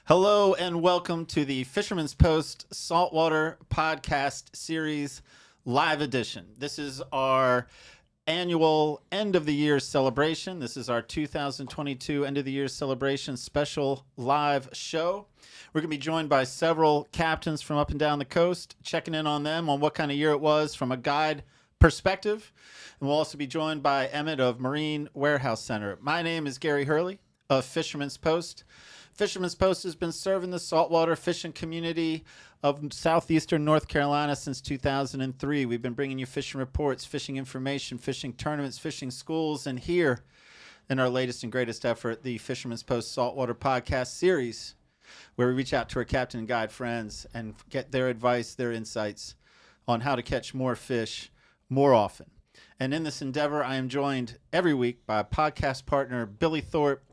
Hello and welcome to the Fisherman's Post Saltwater Podcast Series Live Edition. This is our annual end of the year celebration. This is our 2022 end of the year celebration special live show. We're going to be joined by several captains from up and down the coast, checking in on them on what kind of year it was from a guide perspective. And we'll also be joined by Emmett of Marine Warehouse Center. My name is Gary Hurley of Fisherman's Post. Fisherman's Post has been serving the saltwater fishing community of southeastern North Carolina since 2003. We've been bringing you fishing reports, fishing information, fishing tournaments, fishing schools, and here in our latest and greatest effort, the Fisherman's Post Saltwater Podcast Series, where we reach out to our captain and guide friends and get their advice, their insights on how to catch more fish more often. And in this endeavor, I am joined every week by podcast partner Billy Thorpe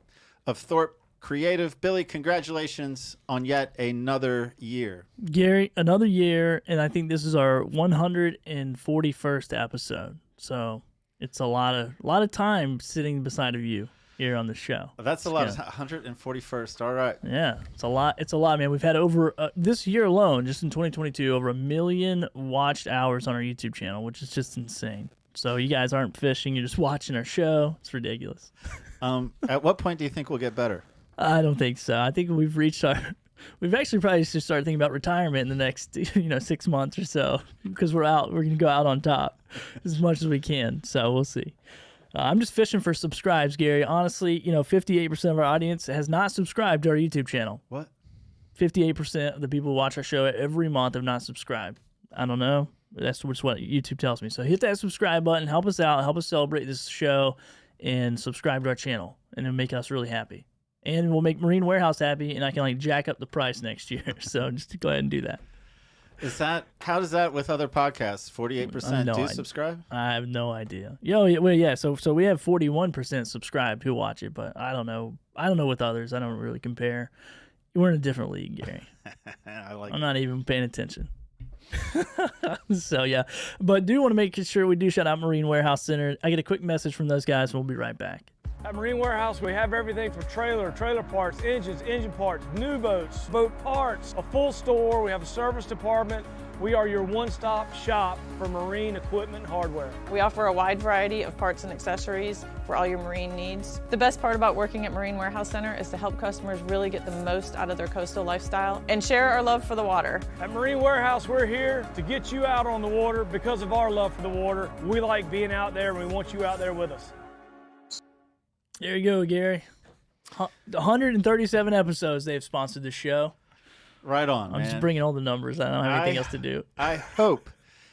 of Thorpe Creative. Billy, congratulations on yet another year. Gary, another year, and I think this is our 141st episode. So it's a lot of time sitting beside of you here on the show. That's a lot. 141st. All right. Yeah, it's a lot. It's a lot, man. We've had over this year alone, just in 2022, over 1 million watched hours on our YouTube channel, which is just insane. So you guys aren't fishing; you're just watching our show. It's ridiculous. At what point do you think we'll get better? I don't think so. I think we've reached we've actually probably should start thinking about retirement in the next 6 months or so, because we're going to go out on top as much as we can. So we'll see. I'm just fishing for subscribes, Gary. Honestly, 58% of our audience has not subscribed to our YouTube channel. What? 58% of the people who watch our show every month have not subscribed. I don't know. That's what YouTube tells me. So hit that subscribe button. Help us out. Help us celebrate this show and subscribe to our channel. And it'll make us really happy. And we'll make Marine Warehouse happy, and I can jack up the price next year. So just go ahead and do that. How does that with other podcasts? 48% do subscribe? I have no idea. Yeah. So we have 41% subscribed who watch it, but I don't know. I don't know with others. I don't really compare. We're in a different league, Gary. I'm not even paying attention. So yeah, but do want to make sure we do shout out Marine Warehouse Center. I get a quick message from those guys, and we'll be right back. At Marine Warehouse, we have everything from trailer parts, engines, engine parts, new boats, boat parts, a full store. We have a service department. We are your one-stop shop for marine equipment and hardware. We offer a wide variety of parts and accessories for all your marine needs. The best part about working at Marine Warehouse Center is to help customers really get the most out of their coastal lifestyle and share our love for the water. At Marine Warehouse, we're here to get you out on the water because of our love for the water. We like being out there, and we want you out there with us. There you go, Gary. 137 episodes they've sponsored the show. Right on, I'm just bringing all the numbers. I don't have anything else to do. I hope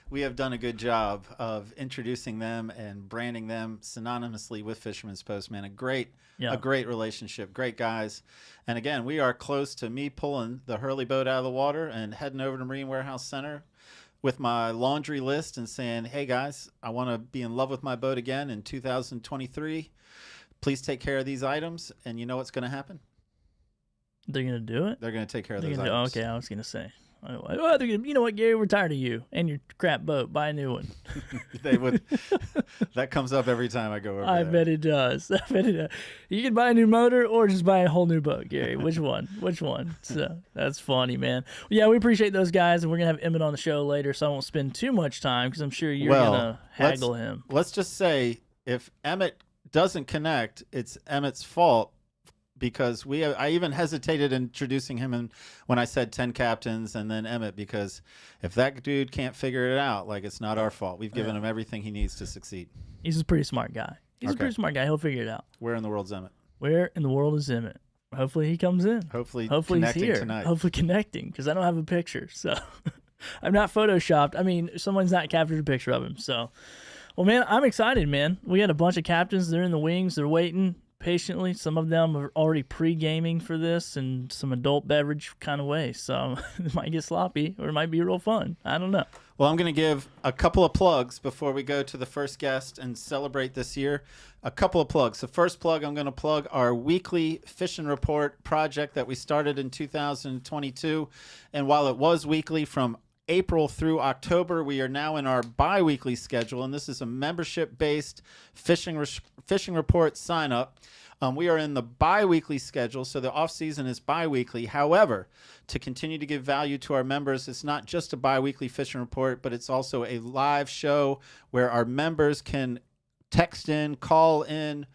we have done a good job of introducing them and branding them synonymously with Fisherman's Post, man. A great relationship, great guys. And again, we are close to me pulling the Hurley boat out of the water and heading over to Marine Warehouse Center with my laundry list and saying, hey guys, I want to be in love with my boat again in 2023. Please take care of these items, and you know what's going to happen? They're going to do it? They're going to take care of those items. Okay, I was going to say. Oh, you know what, Gary? We're tired of you and your crap boat. Buy a new one. They would. That comes up every time I go over there. I bet it does. You can buy a new motor or just buy a whole new boat, Gary. Which one? So that's funny, man. Yeah, we appreciate those guys, and we're going to have Emmett on the show later, so I won't spend too much time because I'm sure you're going to haggle him. Let's just say if Emmett doesn't connect, it's Emmett's fault, because I even hesitated introducing him when I said 10 captains and then Emmett, because if that dude can't figure it out, it's not our fault. We've given him everything he needs to succeed. He's a pretty smart guy. He'll figure it out. Where in the world's Emmett? Where in the world is Emmett? Hopefully he comes in. Hopefully he's here tonight. Hopefully connecting, because I don't have a picture, so I'm not photoshopped. I mean, someone's not captured a picture of him, so. Well, man, I'm excited, man. We got a bunch of captains. They're in the wings. They're waiting patiently. Some of them are already pre-gaming for this in some adult beverage kind of way. So it might get sloppy or it might be real fun. I don't know. Well, I'm going to give a couple of plugs before we go to the first guest and celebrate this year. A couple of plugs. The first plug, I'm going to plug our weekly fishing report project that we started in 2022. And while it was weekly from April through October, we are now in our bi-weekly schedule, and this is a membership-based fishing report sign-up. We are in the bi-weekly schedule, so the off-season is bi-weekly. However, to continue to give value to our members, it's not just a bi-weekly fishing report, but it's also a live show where our members can text in, call in,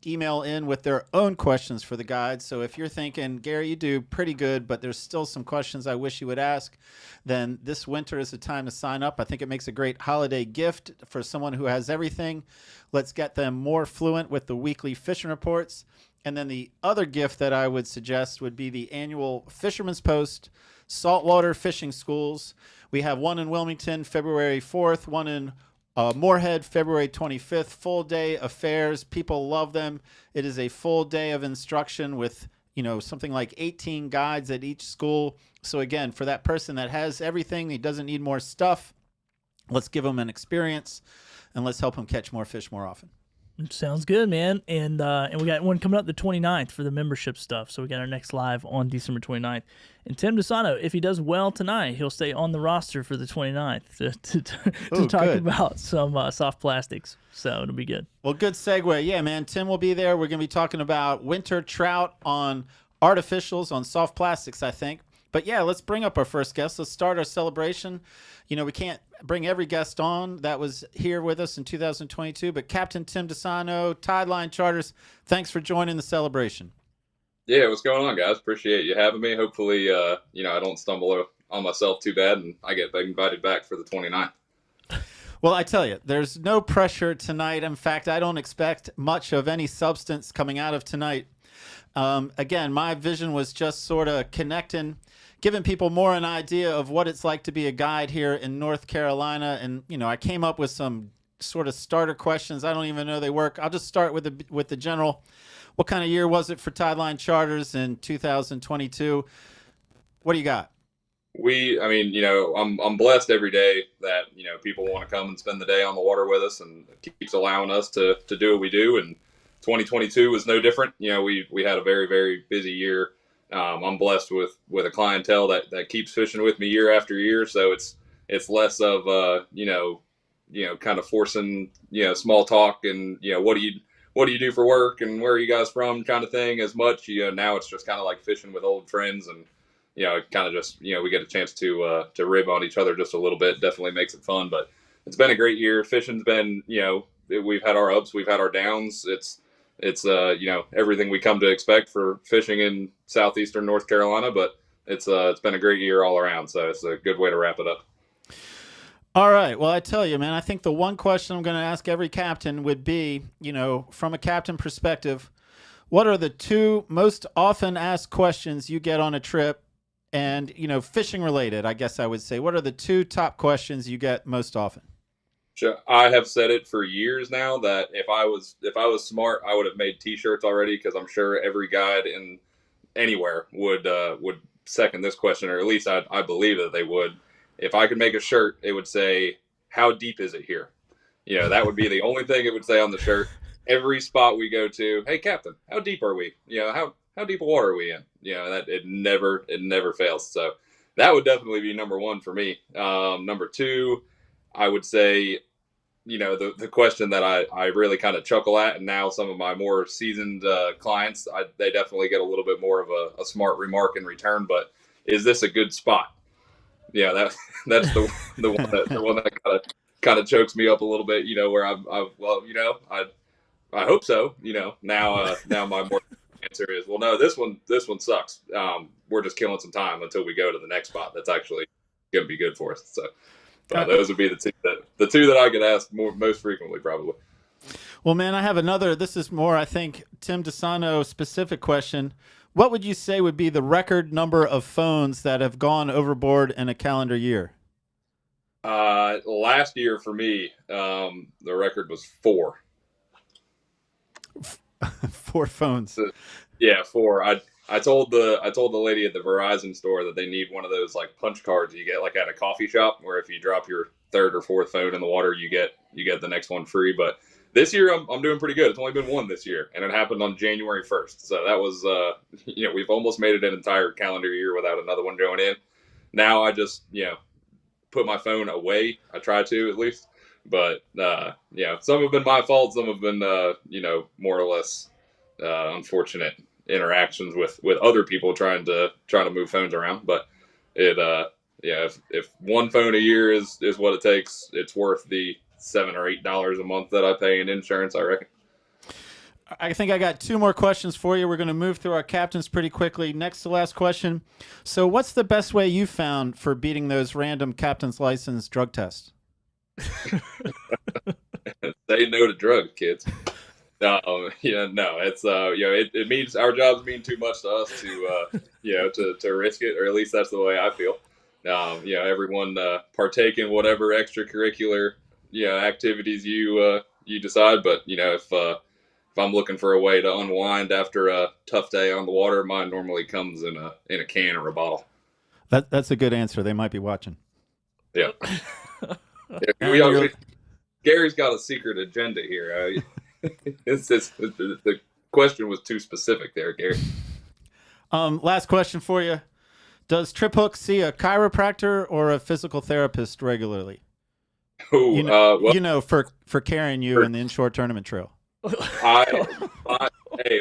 email in with their own questions for the guide. So if you're thinking, Gary, you do pretty good, but there's still some questions I wish you would ask, then this winter is the time to sign up. I think it makes a great holiday gift for someone who has everything. Let's get them more fluent with the weekly fishing reports. And then the other gift that I would suggest would be the annual Fisherman's Post saltwater fishing schools. We have one in Wilmington, February 4th, one in Moorhead, February 25th, full day affairs. People love them. It is a full day of instruction with, something like 18 guides at each school. So again, for that person that has everything, he doesn't need more stuff, let's give them an experience and let's help them catch more fish more often. Sounds good, man. And we got one coming up the 29th for the membership stuff. So we got our next live on December 29th. And Tim Disano, if he does well tonight, he'll stay on the roster for the 29th to talk about some soft plastics. So it'll be good. Well, good segue. Yeah, man. Tim will be there. We're going to be talking about winter trout on artificials, on soft plastics, I think. But yeah, let's bring up our first guest. Let's start our celebration. We can't bring every guest on that was here with us in 2022, but Captain Tim Disano, Tideline Charters, thanks for joining the celebration. Yeah, what's going on, guys? Appreciate you having me. Hopefully, I don't stumble on myself too bad and I get invited back for the 29th. Well, I tell you, there's no pressure tonight. In fact, I don't expect much of any substance coming out of tonight. Again, my vision was just sort of connecting, giving people more an idea of what it's like to be a guide here in North Carolina. And, I came up with some sort of starter questions. I don't even know they work. I'll just start with the general. What kind of year was it for Tideline Charters in 2022? What do you got? I'm blessed every day that, people want to come and spend the day on the water with us, and it keeps allowing us to do what we do. And 2022 was no different. We had a very, very busy year. I'm blessed with a clientele that keeps fishing with me year after year. So it's less of kind of forcing, small talk and, what do you do for work and where are you guys from kind of thing as much. Now it's just kind of like fishing with old friends, and, it kind of just, we get a chance to rib on each other just a little bit. Definitely makes it fun, but it's been a great year. Fishing's been, we've had our ups, we've had our downs. It's everything we come to expect for fishing in southeastern North Carolina, but it's been a great year all around. So it's a good way to wrap it up. All right. Well, I tell you, man, I think the one question I'm going to ask every captain would be, from a captain perspective, what are the two most often asked questions you get on a trip? And, fishing related, I guess I would say, what are the two top questions you get most often? Sure. I have said it for years now that if I was smart, I would have made T-shirts already, because I'm sure every guide in anywhere would second this question, or at least I believe that they would. If I could make a shirt, it would say, "How deep is it here?" That would be the only thing it would say on the shirt. Every spot we go to, "Hey, Captain, how deep are we? How deep of water are we in?" That it never fails. So that would definitely be number one for me. Number two, I would say, the question that I really kind of chuckle at, and now some of my more seasoned clients, they definitely get a little bit more of a smart remark in return. But is this a good spot? Yeah, that's the one that kind of chokes me up a little bit. Where I hope so. Now my more answer is, well, no, this one sucks. We're just killing some time until we go to the next spot that's actually going to be good for us. So. Those would be the two that I get asked most frequently, probably. Well, man, I have another. This is more, I think, Tim Disano specific question. What would you say would be the record number of phones that have gone overboard in a calendar year? Last year for me, the record was 4. 4 phones. So, yeah, 4. I told the lady at the Verizon store that they need one of those like punch cards you get like at a coffee shop, where if you drop your 3rd or 4th phone in the water, you get the next one free. But this year I'm doing pretty good. It's only been 1 this year, and it happened on January 1st. So that was we've almost made it an entire calendar year without another one going in. Now I just put my phone away. I try to, at least, but some have been my fault. Some have been more or less unfortunate interactions with other people trying to move phones around. But it if one phone a year is what it takes, it's worth the $7 or $8 a month that I pay in insurance, I reckon. I think I got 2 more questions for you. We're going to move through our captains pretty quickly. Next to last question. So what's the best way you found for beating those random captain's license drug tests? Say no to drugs, kids. No, it's it means our jobs mean too much to us to risk it, or at least that's the way I feel. Everyone partake in whatever extracurricular activities you decide, but if I'm looking for a way to unwind after a tough day on the water, mine normally comes in a can or a bottle. That's a good answer. They might be watching. Yeah. Gary's got a secret agenda here. The question was too specific there, Gary. Last question for you. Does Trip Hook see a chiropractor or a physical therapist regularly? For carrying you in the inshore tournament trail.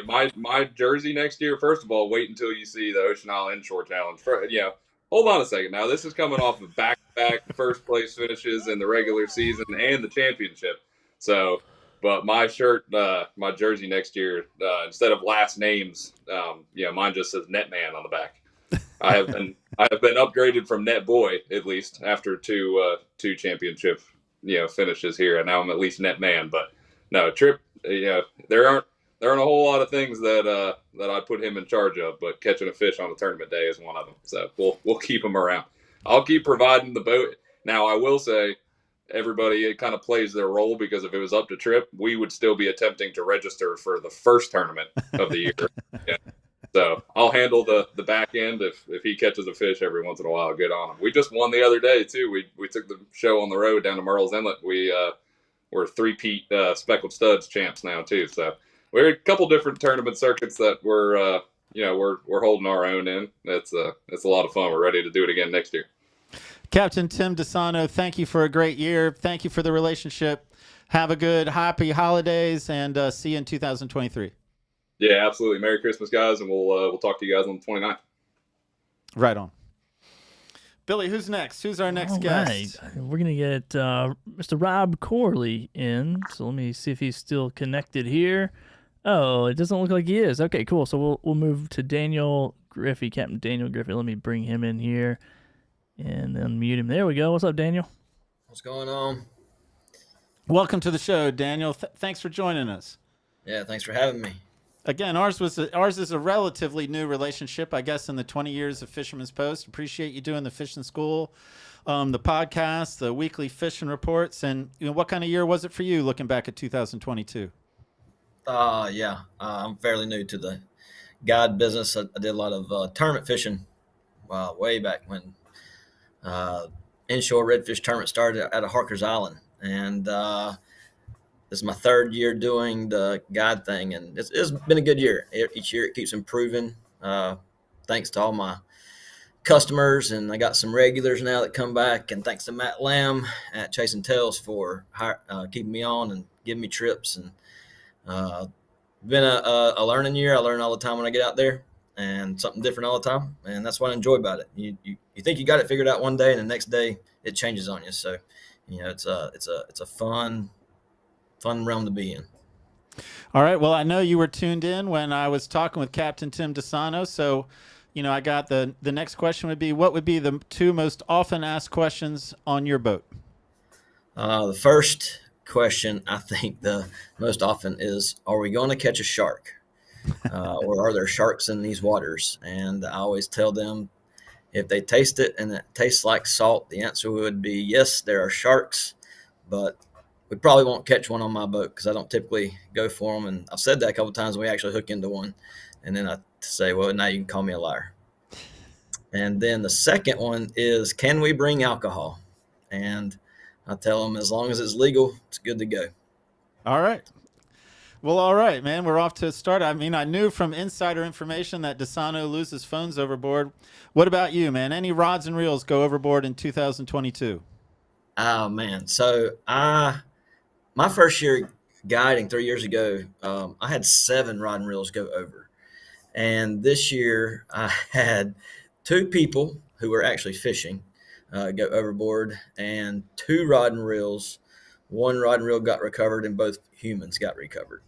My jersey next year. First of all, wait until you see the Ocean Isle Inshore Challenge. Hold on a second. Now this is coming off of back-to-back first place finishes in the regular season and the championship. So, but my shirt, my jersey next year, instead of last names, mine just says Netman on the back. I have been upgraded from Net Boy, at least after two championship finishes here, and now I'm at least Netman. But no, Trip. There aren't a whole lot of things that I put him in charge of, but catching a fish on a tournament day is one of them. So we'll keep him around. I'll keep providing the boat. Now I will say, everybody kind of plays their role, because if it was up to Trip, we would still be attempting to register for the first tournament of the year. Yeah. So I'll handle the back end. If he catches a fish every once in a while, good on him. We just won the other day too. We took the show on the road down to Merle's Inlet. We're 3-peat speckled studs champs now too. So we're a couple different tournament circuits that we're holding our own in. It's a lot of fun. We're ready to do it again next year. Captain Tim Disano, thank you for a great year. Thank you for the relationship. Have a good, happy holidays, and see you in 2023. Yeah, absolutely. Merry Christmas, guys, and we'll talk to you guys on the 29th. Right on. Billy, who's next? Who's our next guest? Right. We're going to get Mr. Rob Corley in. So let me see if he's still connected here. Oh, it doesn't look like he is. Okay, cool. So we'll move to Daniel Griffin, Captain Daniel Griffin. Let me bring him in here and then mute him. There we go. What's up, Daniel? What's going on? Welcome to the show, Daniel. Thanks for joining us. Yeah, thanks for having me. Again, ours is a relatively new relationship, I guess, in the 20 years of Fisherman's Post. Appreciate you doing the fishing school, the podcast, the weekly fishing reports, and what kind of year was it for you, looking back at 2022? I'm fairly new to the guide business. I did a lot of tournament fishing way back when inshore redfish tournament started out of Harker's Island, and this is my 3rd year doing the guide thing, and it's been a good year. Each year it keeps improving, thanks to all my customers, and I got some regulars now that come back, and thanks to Matt Lamb at Chasing Tails for keeping me on and giving me trips. And been a learning year. I learn all the time when I get out there, and something different all the time, and that's what I enjoy about it. You think you got it figured out one day, and the next day it changes on you. So it's a fun realm to be in. All right. Well, I know you were tuned in when I was talking with Captain Tim Disano. So, I got the next question would be, what would be the 2 most often asked questions on your boat? The first question I think the most often is, are we going to catch a shark? Or are there sharks in these waters? And I always tell them, if they taste it and it tastes like salt, the answer would be yes, there are sharks, but we probably won't catch one on my boat because I don't typically go for them. And I've said that a couple of times when we actually hook into one. And then I say, well, now you can call me a liar. And then the second one is, can we bring alcohol? And I tell them, as long as it's legal, it's good to go. All right. Well, all right, man. We're off to a start. I mean, I knew from insider information that Disano loses phones overboard. What about you, man? Any rods and reels go overboard in 2022? Oh, man. So my first year guiding 3 years ago, I had 7 rod and reels go over. And this year I had 2 people who were actually fishing go overboard, and 2 rod and reels. 1 rod and reel got recovered, and both humans got recovered.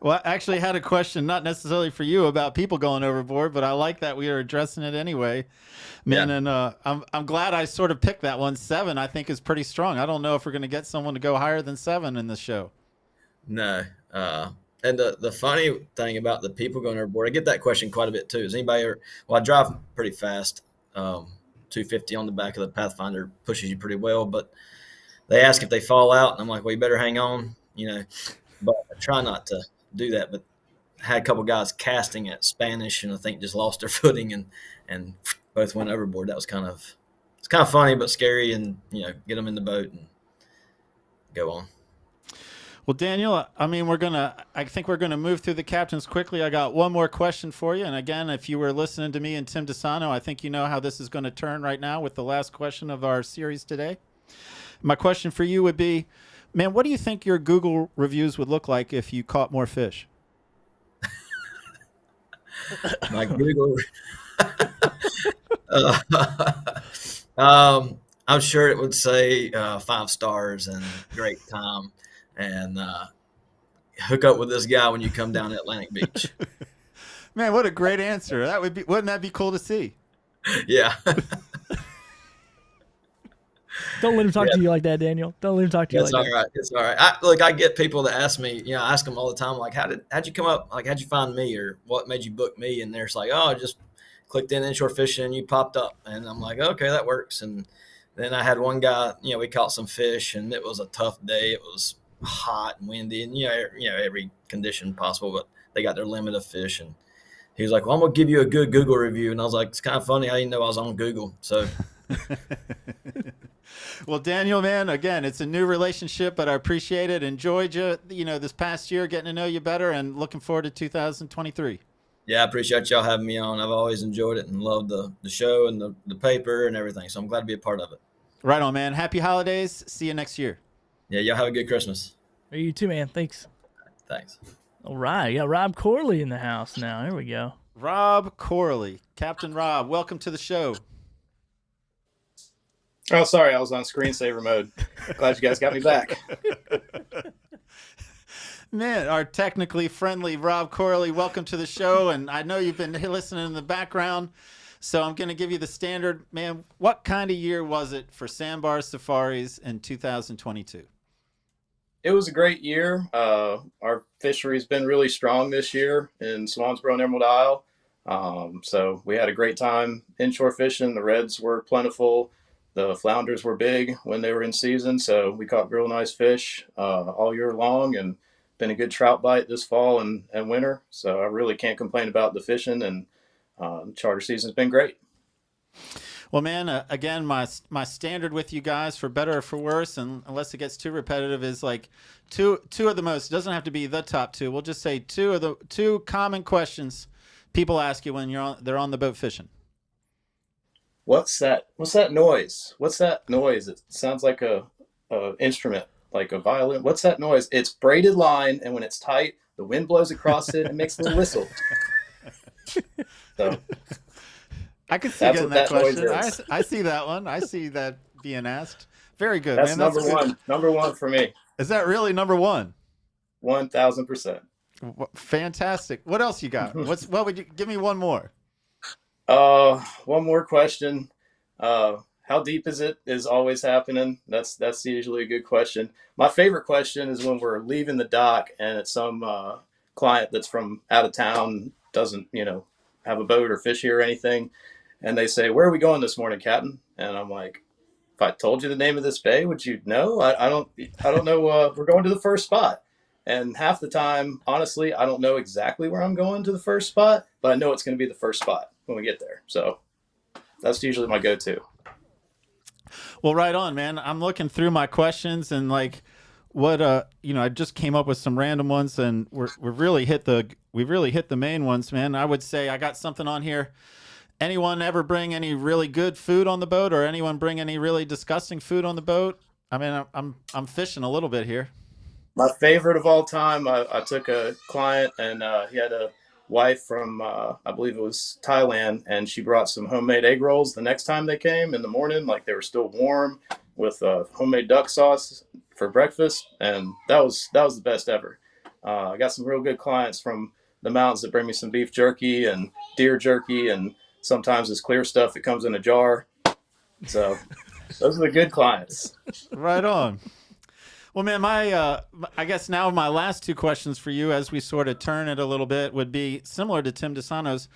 Well, I actually had a question, not necessarily for you about people going overboard, but I like that we are addressing it anyway, man. Yeah. And I'm glad I sort of picked that one. 7, I think, is pretty strong. I don't know if we're going to get someone to go higher than 7 in this show. No. And the funny thing about the people going overboard, I get that question quite a bit too. Is anybody ever? Well, I drive pretty fast. 250 on the back of the Pathfinder pushes you pretty well, but they ask if they fall out, and I'm like, well, you better hang on, But I try not to do that. But I had a couple guys casting at Spanish, and I think just lost their footing and both went overboard. It's kind of funny but scary, and get them in the boat and go on. Well, Daniel, I mean, I think we're gonna move through the captains quickly. I got one more question for you, and again, if you were listening to me and Tim Disano, I think you know how this is going to turn right now with the last question of our series today. My question for you would be, man, what do you think your Google reviews would look like if you caught more fish? My Google. I'm sure it would say 5 stars and great time, and hook up with this guy when you come down to Atlantic Beach. Man, what a great answer. Wouldn't that be cool to see? Yeah. Don't let him talk to you like that, Daniel. Don't let him talk to you It's like all that. right. It's all right. I get people that ask me, I ask them all the time, like, how'd you come up? Like, how'd you find me, or what made you book me? And they're just like, oh, I just clicked in inshore fishing and you popped up. And I'm like, okay, that works. And then I had one guy, we caught some fish, and it was a tough day. It was hot and windy, and every condition possible, but they got their limit of fish. And he was like, well, I'm gonna give you a good Google review. And I was like, it's kind of funny. I didn't know I was on Google. So Well, Daniel, man, again, it's a new relationship, but I appreciate it. Enjoyed you, this past year, getting to know you better, and looking forward to 2023. yeah, I appreciate y'all having me on. I've always enjoyed it and loved the show and the paper and everything. So I'm glad to be a part of it. Right on, man. Happy holidays. See you next year. Yeah, y'all have a good Christmas. You too, man. Thanks. Thanks. All right. Yeah, Rob Corley in the house now. Here we go. Rob Corley. Captain Rob, welcome to the show. Oh, sorry, I was on screensaver mode. Glad you guys got me back. Man, our technically friendly Rob Corley, welcome to the show. And I know you've been listening in the background, so I'm going to give you the standard. Man, what kind of year was it for Sandbar Safaris in 2022? It was a great year. Our fishery's been really strong this year in Swansboro and Emerald Isle. So we had a great time inshore fishing. The reds were plentiful. The flounders were big when they were in season. So we caught real nice fish all year long, and been a good trout bite this fall and winter. So I really can't complain about the fishing, and charter season's been great. Well, man, again, my standard with you guys, for better or for worse, and unless it gets too repetitive, is like two of the most. It doesn't have to be the top 2. We'll just say 2 of the 2 common questions people ask you when they're on the boat fishing. What's that noise? What's that noise? It sounds like a instrument, like a violin. What's that noise? It's braided line, and when it's tight, the wind blows across it and makes a little whistle. So I could see that's getting what that that noise question. is. I see that one. I see that being asked. Very good, That's man. number good. one. Number one for me. Is that really number 1? 1,000%. Fantastic. What else you got? What would you give me? One more. One more question. How deep is it? Is always happening. That's usually a good question. My favorite question is when we're leaving the dock and it's some client that's from out of town, doesn't have a boat or fish here or anything, and they say, "Where are we going this morning, Captain?" And I'm like, "If I told you the name of this bay, would you know?" I don't know. We're going to the first spot. And half the time, honestly, I don't know exactly where I'm going to the first spot, but I know it's going to be the first spot when we get there. So that's usually my go-to. Well, right on, man. I'm looking through my questions, and like what I just came up with some random ones, and we've really hit the main ones, man. I would say I got something on here. Anyone ever bring any really good food on the boat, or anyone bring any really disgusting food on the boat? I mean, I'm fishing a little bit here. My favorite of all time, I took a client and he had a wife from, I believe it was Thailand, and she brought some homemade egg rolls the next time they came in the morning, like they were still warm with homemade duck sauce for breakfast. And that was the best ever. I got some real good clients from the mountains that bring me some beef jerky and deer jerky, and sometimes this clear stuff that comes in a jar. So those are the good clients. Right on. Well, man, I guess now my last two questions for you, as we sort of turn it a little bit, would be similar to Tim Disano's.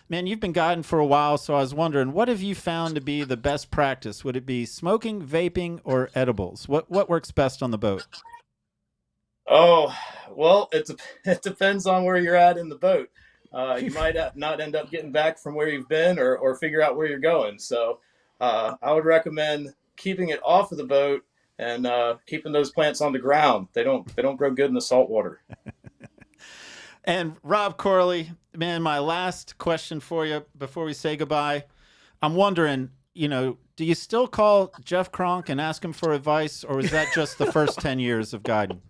Man, you've been guiding for a while, so I was wondering, what have you found to be the best practice? Would it be smoking, vaping, or edibles? What works best on the boat? Oh, well, it depends on where you're at in the boat. You might not end up getting back from where you've been, or figure out where you're going. So I would recommend keeping it off of the boat and keeping those plants on the ground. They don't grow good in the salt water. And Rob Corley, man, my last question for you before we say goodbye. I'm wondering, do you still call Jeff Kronk and ask him for advice, or was that just the first 10 years of guiding?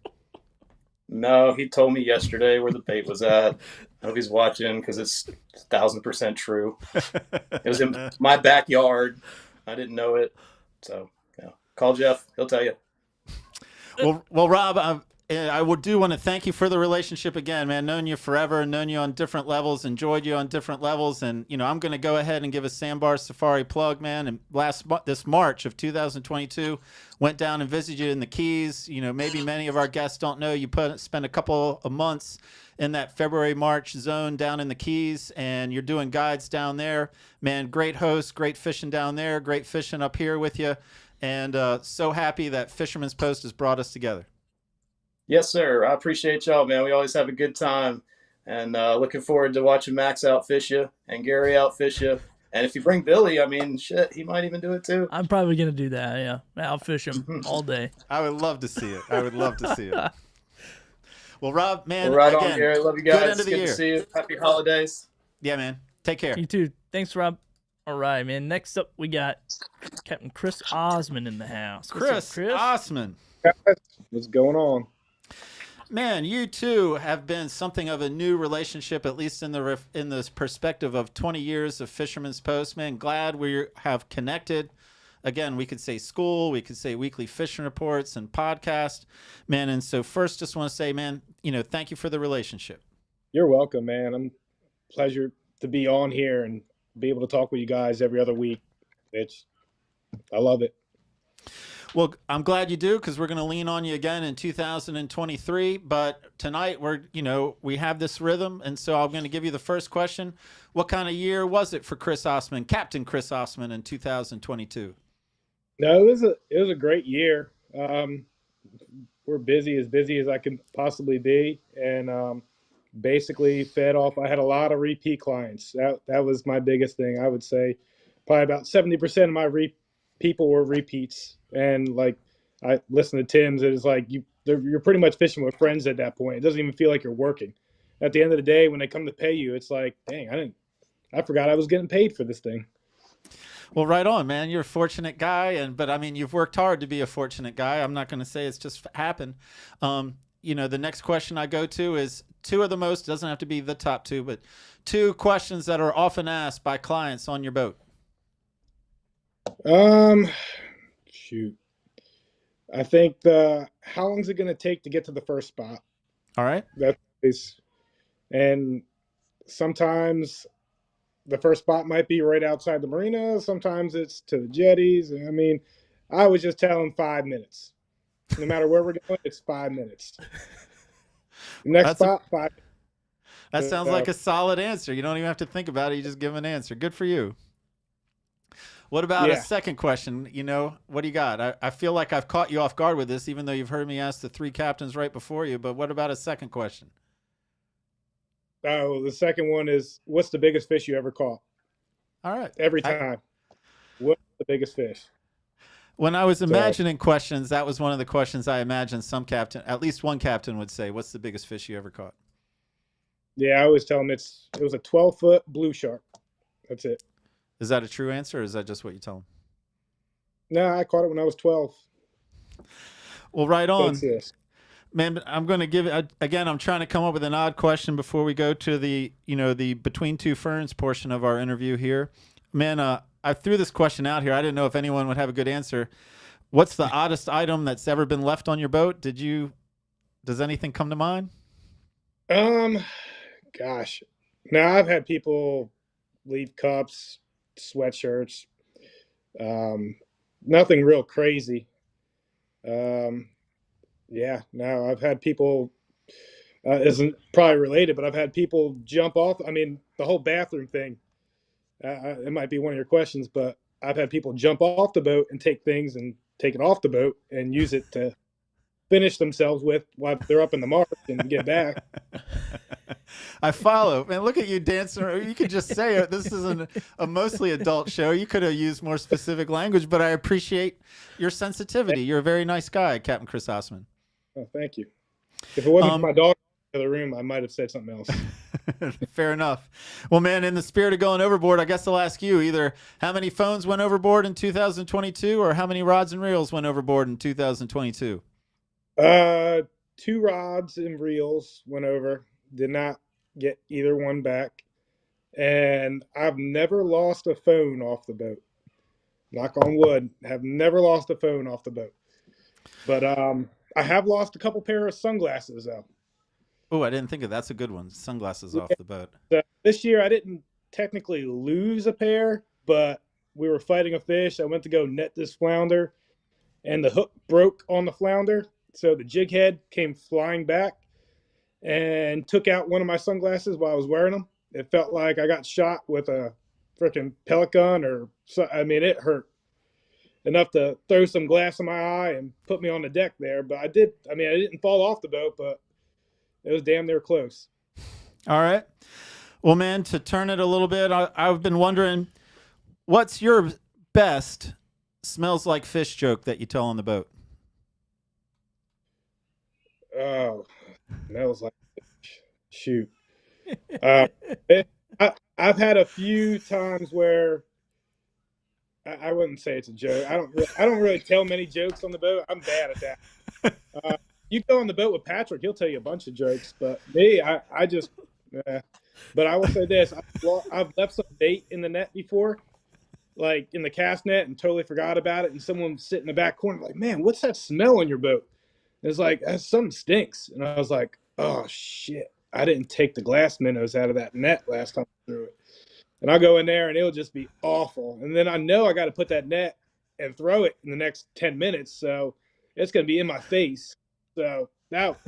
No, he told me yesterday where the bait was at. I hope he's watching because it's 1,000% true. It was in my backyard. I didn't know it. So, yeah. Call Jeff. He'll tell you. Well, Rob, I do want to thank you for the relationship again, man. Known you forever, known you on different levels, enjoyed you on different levels. And, I'm going to go ahead and give a Sandbar Safari plug, man. And this March of 2022, went down and visited you in the Keys. Maybe many of our guests don't know you spent a couple of months in that February-March zone down in the Keys, and you're doing guides down there. Man, great host, great fishing down there, great fishing up here with you. And so happy that Fisherman's Post has brought us together. Yes, sir. I appreciate y'all, man. We always have a good time, and looking forward to watching Max outfish you and Gary outfish you. And if you bring Billy, I mean, shit, he might even do it too. I'm probably going to do that, yeah. I'll fish him all day. I would love to see it. Well, Rob, man, well, right again, on, Gary. Love you guys. Good end of the year. To see you. Happy holidays. Yeah, man. Take care. You too. Thanks, Rob. All right, man. Next up, we got Captain Chris Osmond in the house. What's up, Chris? Osmond. What's going on? Man, you two have been something of a new relationship, at least in the perspective of 20 years of Fisherman's Post. Man, glad we have connected. Again, we could say school, we could say weekly fishing reports and podcast. Man, and so first, just want to say, man, thank you for the relationship. You're welcome, man. Pleasure to be on here and be able to talk with you guys every other week. I love it. Well, I'm glad you do, because we're going to lean on you again in 2023. But tonight we have this rhythm, and so I'm going to give you the first question. What kind of year was it for Chris Osmond, Captain Chris Osmond, in 2022? No, it was a great year. We're busy as I can possibly be, and basically fed off. I had a lot of repeat clients. That was my biggest thing. I would say probably about 70% of my people were repeats. And like I listen to Tim's, it's like you're pretty much fishing with friends at that point. It doesn't even feel like you're working. At the end of the day, when they come to pay you, it's like, dang, I forgot I was getting paid for this thing. Well, right on, man. You're a fortunate guy, but I mean, you've worked hard to be a fortunate guy. I'm not going to say it's just happened. The next question I go to is two of the most, doesn't have to be the top two, but two questions that are often asked by clients on your boat. Shoot. I think how long is it going to take to get to the first spot? All right. And sometimes the first spot might be right outside the marina. Sometimes it's to the jetties. I mean, I was just telling 5 minutes. No matter where we're going, it's 5 minutes. Next spot, 5 minutes. That sounds like a solid answer. You don't even have to think about it. You just give an answer. Good for you. What about a second question? What do you got? I feel like I've caught you off guard with this, even though you've heard me ask the three captains right before you. But what about a second question? Oh, the second one is, what's the biggest fish you ever caught? All right. Every time. What's the biggest fish? When I was imagining questions, that was one of the questions I imagined at least one captain would say, what's the biggest fish you ever caught? Yeah, I always tell them it was a 12-foot blue shark. That's it. Is that a true answer, or is that just what you tell them? No, I caught it when I was 12. Well, right on. Yes. Man, I'm going to give it again. I'm trying to come up with an odd question before we go to the between two ferns portion of our interview here. Man, I threw this question out here. I didn't know if anyone would have a good answer. What's the oddest item that's ever been left on your boat? Does anything come to mind? Gosh, now I've had people leave cups, sweatshirts, nothing real crazy. Yeah, no, I've had people, isn't probably related, but I've had people jump off. I mean, the whole bathroom thing, it might be one of your questions, but I've had people jump off the boat and take things and take it off the boat and use it to finish themselves with while they're up in the marsh and get back. I follow. Man, look at you dancing. You could just say it. This is a mostly adult show. You could have used more specific language, but I appreciate your sensitivity. You're a very nice guy, Captain Chris Osmond. Oh, thank you. If it wasn't for my dog in the room, I might have said something else. Fair enough. Well, man, in the spirit of going overboard, I guess I'll ask you either how many phones went overboard in 2022 or how many rods and reels went overboard in 2022? 2 rods and reels went over. Did not get either one back. And I've never lost a phone off the boat. Knock on wood. Have never lost a phone off the boat. But I have lost a couple pair of sunglasses, though. Oh, I didn't think of that's a good one. Sunglasses off the boat. So this year I didn't technically lose a pair, but we were fighting a fish. I went to go net this flounder, and the hook broke on the flounder. So the jig head came flying back and took out one of my sunglasses while I was wearing them. It felt like I got shot with a freaking pellet gun or so. I mean, it hurt enough to throw some glass in my eye and put me on the deck there. But I didn't fall off the boat, but it was damn near close. All right. Well, man, to turn it a little bit, I've been wondering, what's your best smells like fish joke that you tell on the boat? Oh, smells like fish. Shoot. I've had a few times where I wouldn't say it's a joke. I don't really tell many jokes on the boat. I'm bad at that. You go on the boat with Patrick, he'll tell you a bunch of jokes. But me, I just. But I will say this: I've left some bait in the net before, like in the cast net, and totally forgot about it. And someone sit in the back corner, like, "Man, what's that smell in your boat?" And it's like, something stinks. And I was like, "Oh shit! I didn't take the glass minnows out of that net last time I threw it." And I'll go in there and it'll just be awful. And then I know I got to put that net and throw it in the next 10 minutes. So it's going to be in my face. So that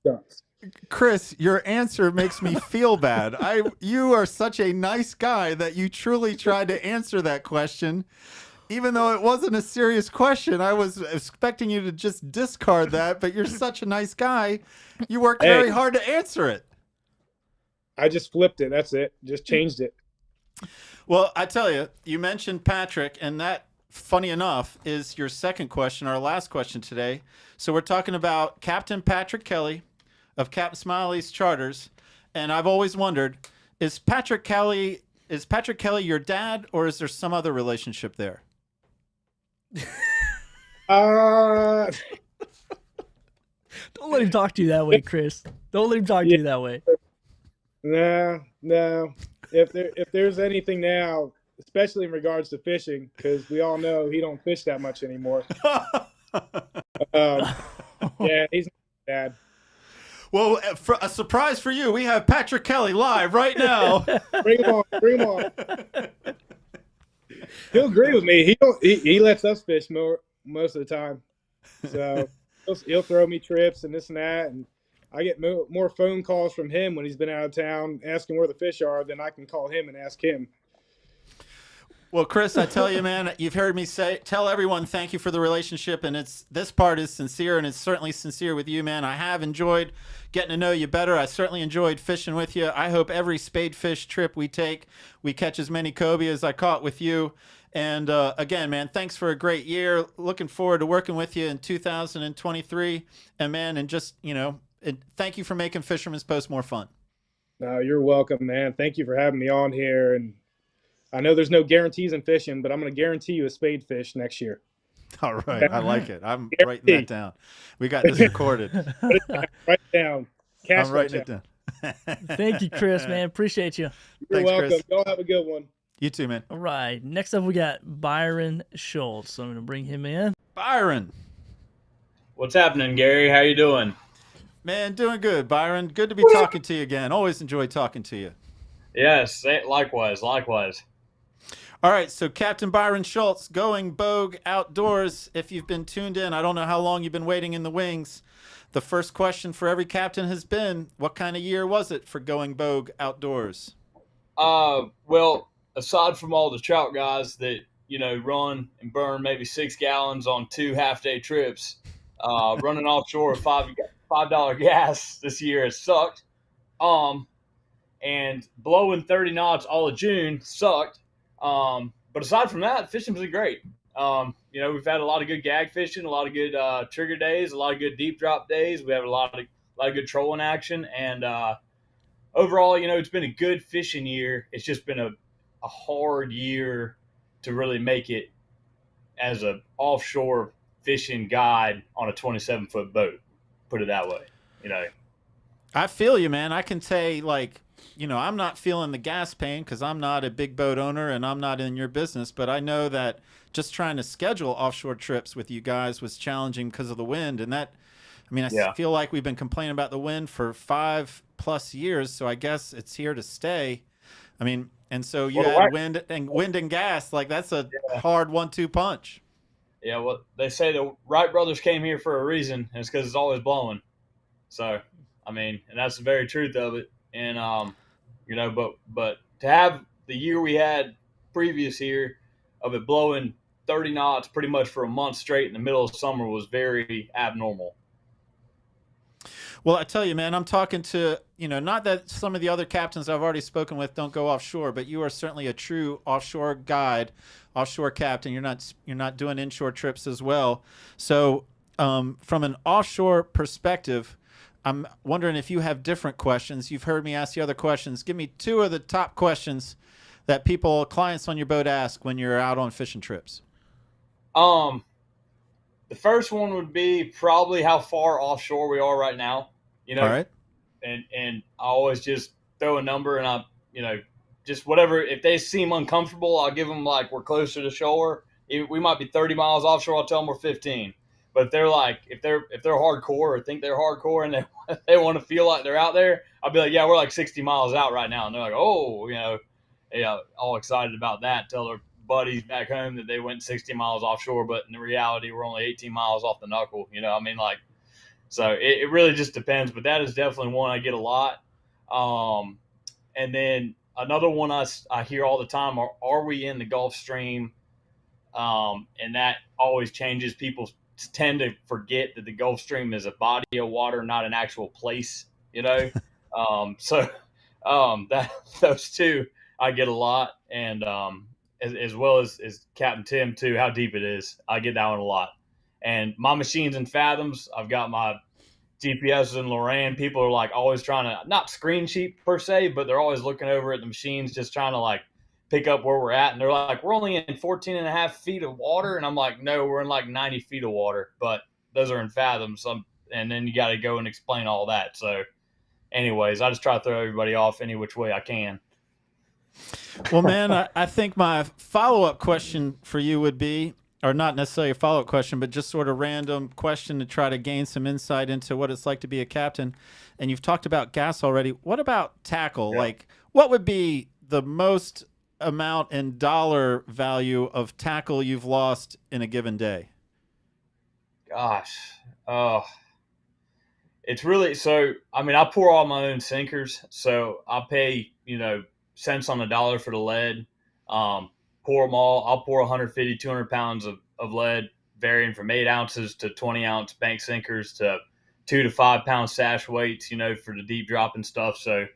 sucks. Chris, your answer makes me feel bad. You are such a nice guy that you truly tried to answer that question. Even though it wasn't a serious question, I was expecting you to just discard that, but you're such a nice guy. You worked very hard to answer it. I just flipped it. That's it. Just changed it. Well, I tell you, you mentioned Patrick, and that, funny enough, is your second question, our last question today. So we're talking about Captain Patrick Kelly of Cap Smiley's Charters, and I've always wondered, is Patrick Kelly your dad, or is there some other relationship there? Don't let him talk to you that way, Chris. Don't let him talk to you that way. No. If there's anything now, especially in regards to fishing, because we all know he don't fish that much anymore. Yeah, he's not dad. Well, for a surprise for you, we have Patrick Kelly live right now. Bring him on. He'll agree with me. He lets us fish most of the time. So he'll throw me trips and this and that, and I get more phone calls from him when he's been out of town asking where the fish are than I can call him and ask him. Well, Chris, I tell you, man, you've heard me tell everyone thank you for the relationship, and this part is sincere, and it's certainly sincere with you, man. I have enjoyed getting to know you better. I certainly enjoyed fishing with you. I hope every spade fish trip we take, we catch as many cobia as I caught with you. And again, man, thanks for a great year. Looking forward to working with you in 2023. And man, and just, thank you for making Fisherman's Post more fun. No, you're welcome, man. Thank you for having me on here. And I know there's no guarantees in fishing, but I'm going to guarantee you a spade fish next year. All right. I like it. I'm writing that down. We got this recorded. Write it down. Cash I'm writing flow it down. Thank you, Chris, man. Appreciate you. You're Thanks, welcome. Chris. Y'all have a good one. You too, man. All right. Next up, we got Byron Schultz. So I'm going to bring him in. Byron. What's happening, Gary? How you doing? Man, doing good, Byron. Good to be talking to you again. Always enjoy talking to you. Yes, likewise. All right, so Captain Byron Schultz, Going Bogue Outdoors. If you've been tuned in, I don't know how long you've been waiting in the wings. The first question for every captain has been, what kind of year was it for Going Bogue Outdoors? Well, aside from all the trout guys that, run and burn maybe 6 gallons on 2 half-day trips, running offshore with $5 gas this year has sucked. And blowing 30 knots all of June sucked. But aside from that, fishing's been great. We've had a lot of good gag fishing, a lot of good trigger days, a lot of good deep drop days. We have a lot of good trolling action, and overall, it's been a good fishing year. It's just been a hard year to really make it as an offshore fishing guide on a 27-foot boat. Put it that way, I feel you, man. I can say, I'm not feeling the gas pain because I'm not a big boat owner and I'm not in your business, but I know that just trying to schedule offshore trips with you guys was challenging because of the wind. And I feel like we've been complaining about the wind for 5+ years, so I guess it's here to stay. And so you had wind and gas, that's a hard 1-2 punch. Yeah, well, they say the Wright brothers came here for a reason, and it's because it's always blowing. So, and that's the very truth of it. And, but to have the year we had previous year of it blowing 30 knots pretty much for a month straight in the middle of summer was very abnormal. Well, I tell you, man, I'm talking to, not that some of the other captains I've already spoken with don't go offshore, but you are certainly a true offshore guide, offshore captain. You're not doing inshore trips as well. So from an offshore perspective, I'm wondering if you have different questions. You've heard me ask the other questions. Give me 2 of the top questions that clients on your boat ask when you're out on fishing trips. The first one would be probably how far offshore we are right now. All right. And I always just throw a number, and just whatever. If they seem uncomfortable, I'll give them we're closer to shore. We might be 30 miles offshore. I'll tell them we're 15. But if they're hardcore or think they're hardcore and they want to feel like they're out there, I'll be like, yeah, we're 60 miles out right now. And they're like, oh, all excited about that. Tell their buddies back home that they went 60 miles offshore, but in reality, we're only 18 miles off the knuckle. So it really just depends. But that is definitely one I get a lot. And then another one I hear all the time are we in the Gulf Stream? And that always changes. People tend to forget that the Gulf Stream is a body of water, not an actual place, those 2 I get a lot. And as well as Captain Tim too, how deep it is. I get that one a lot. And my machines in fathoms, I've got my GPS in Loran. People are always trying to, not screen sheet per se, but they're always looking over at the machines, just trying to pick up where we're at. And they're we're only in 14.5 feet of water. And I'm no, we're in 90 feet of water, but those are in fathoms. And then you got to go and explain all that. So anyways, I just try to throw everybody off any which way I can. Well, man, I think my follow-up question for you would be, or not necessarily a follow-up question, but just sort of random question to try to gain some insight into what it's like to be a captain. And you've talked about gas already. What about tackle? Yeah. What would be the most amount in dollar value of tackle you've lost in a given day? Gosh. It's really, I pour all my own sinkers. So I pay, cents on the dollar for the lead. Pour them all. I'll pour 150, 200 pounds of lead, varying from 8 ounces to 20 ounce bank sinkers to 2 to 5 pound sash weights, for the deep drop and stuff. So,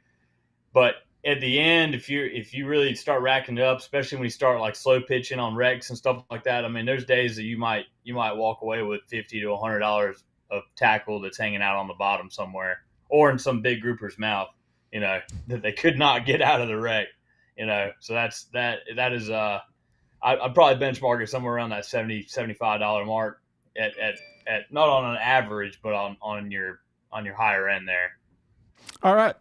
but at the end, if you really start racking it up, especially when you start slow pitching on wrecks and stuff like that, there's days that you might walk away with $50 to $100 of tackle that's hanging out on the bottom somewhere, or in some big grouper's mouth, that they could not get out of the wreck, So that is I'd probably benchmark it somewhere around that $70-$75 mark at not on an average, but on your higher end there. All right.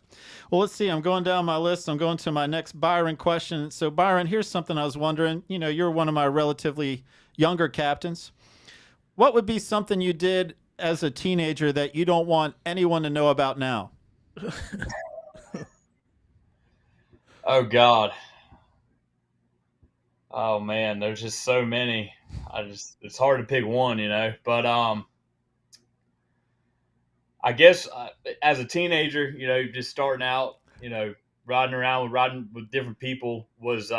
Well, let's see. I'm going down my list. I'm going to my next Byron question. So, Byron, here's something I was wondering. You know, you're one of my relatively younger captains. What would be something you did as a teenager that you don't want anyone to know about now? Oh, God. Oh, man, there's just so many. It's hard to pick one, you know. But I guess as a teenager, you know, just starting out, you know, riding with different people was,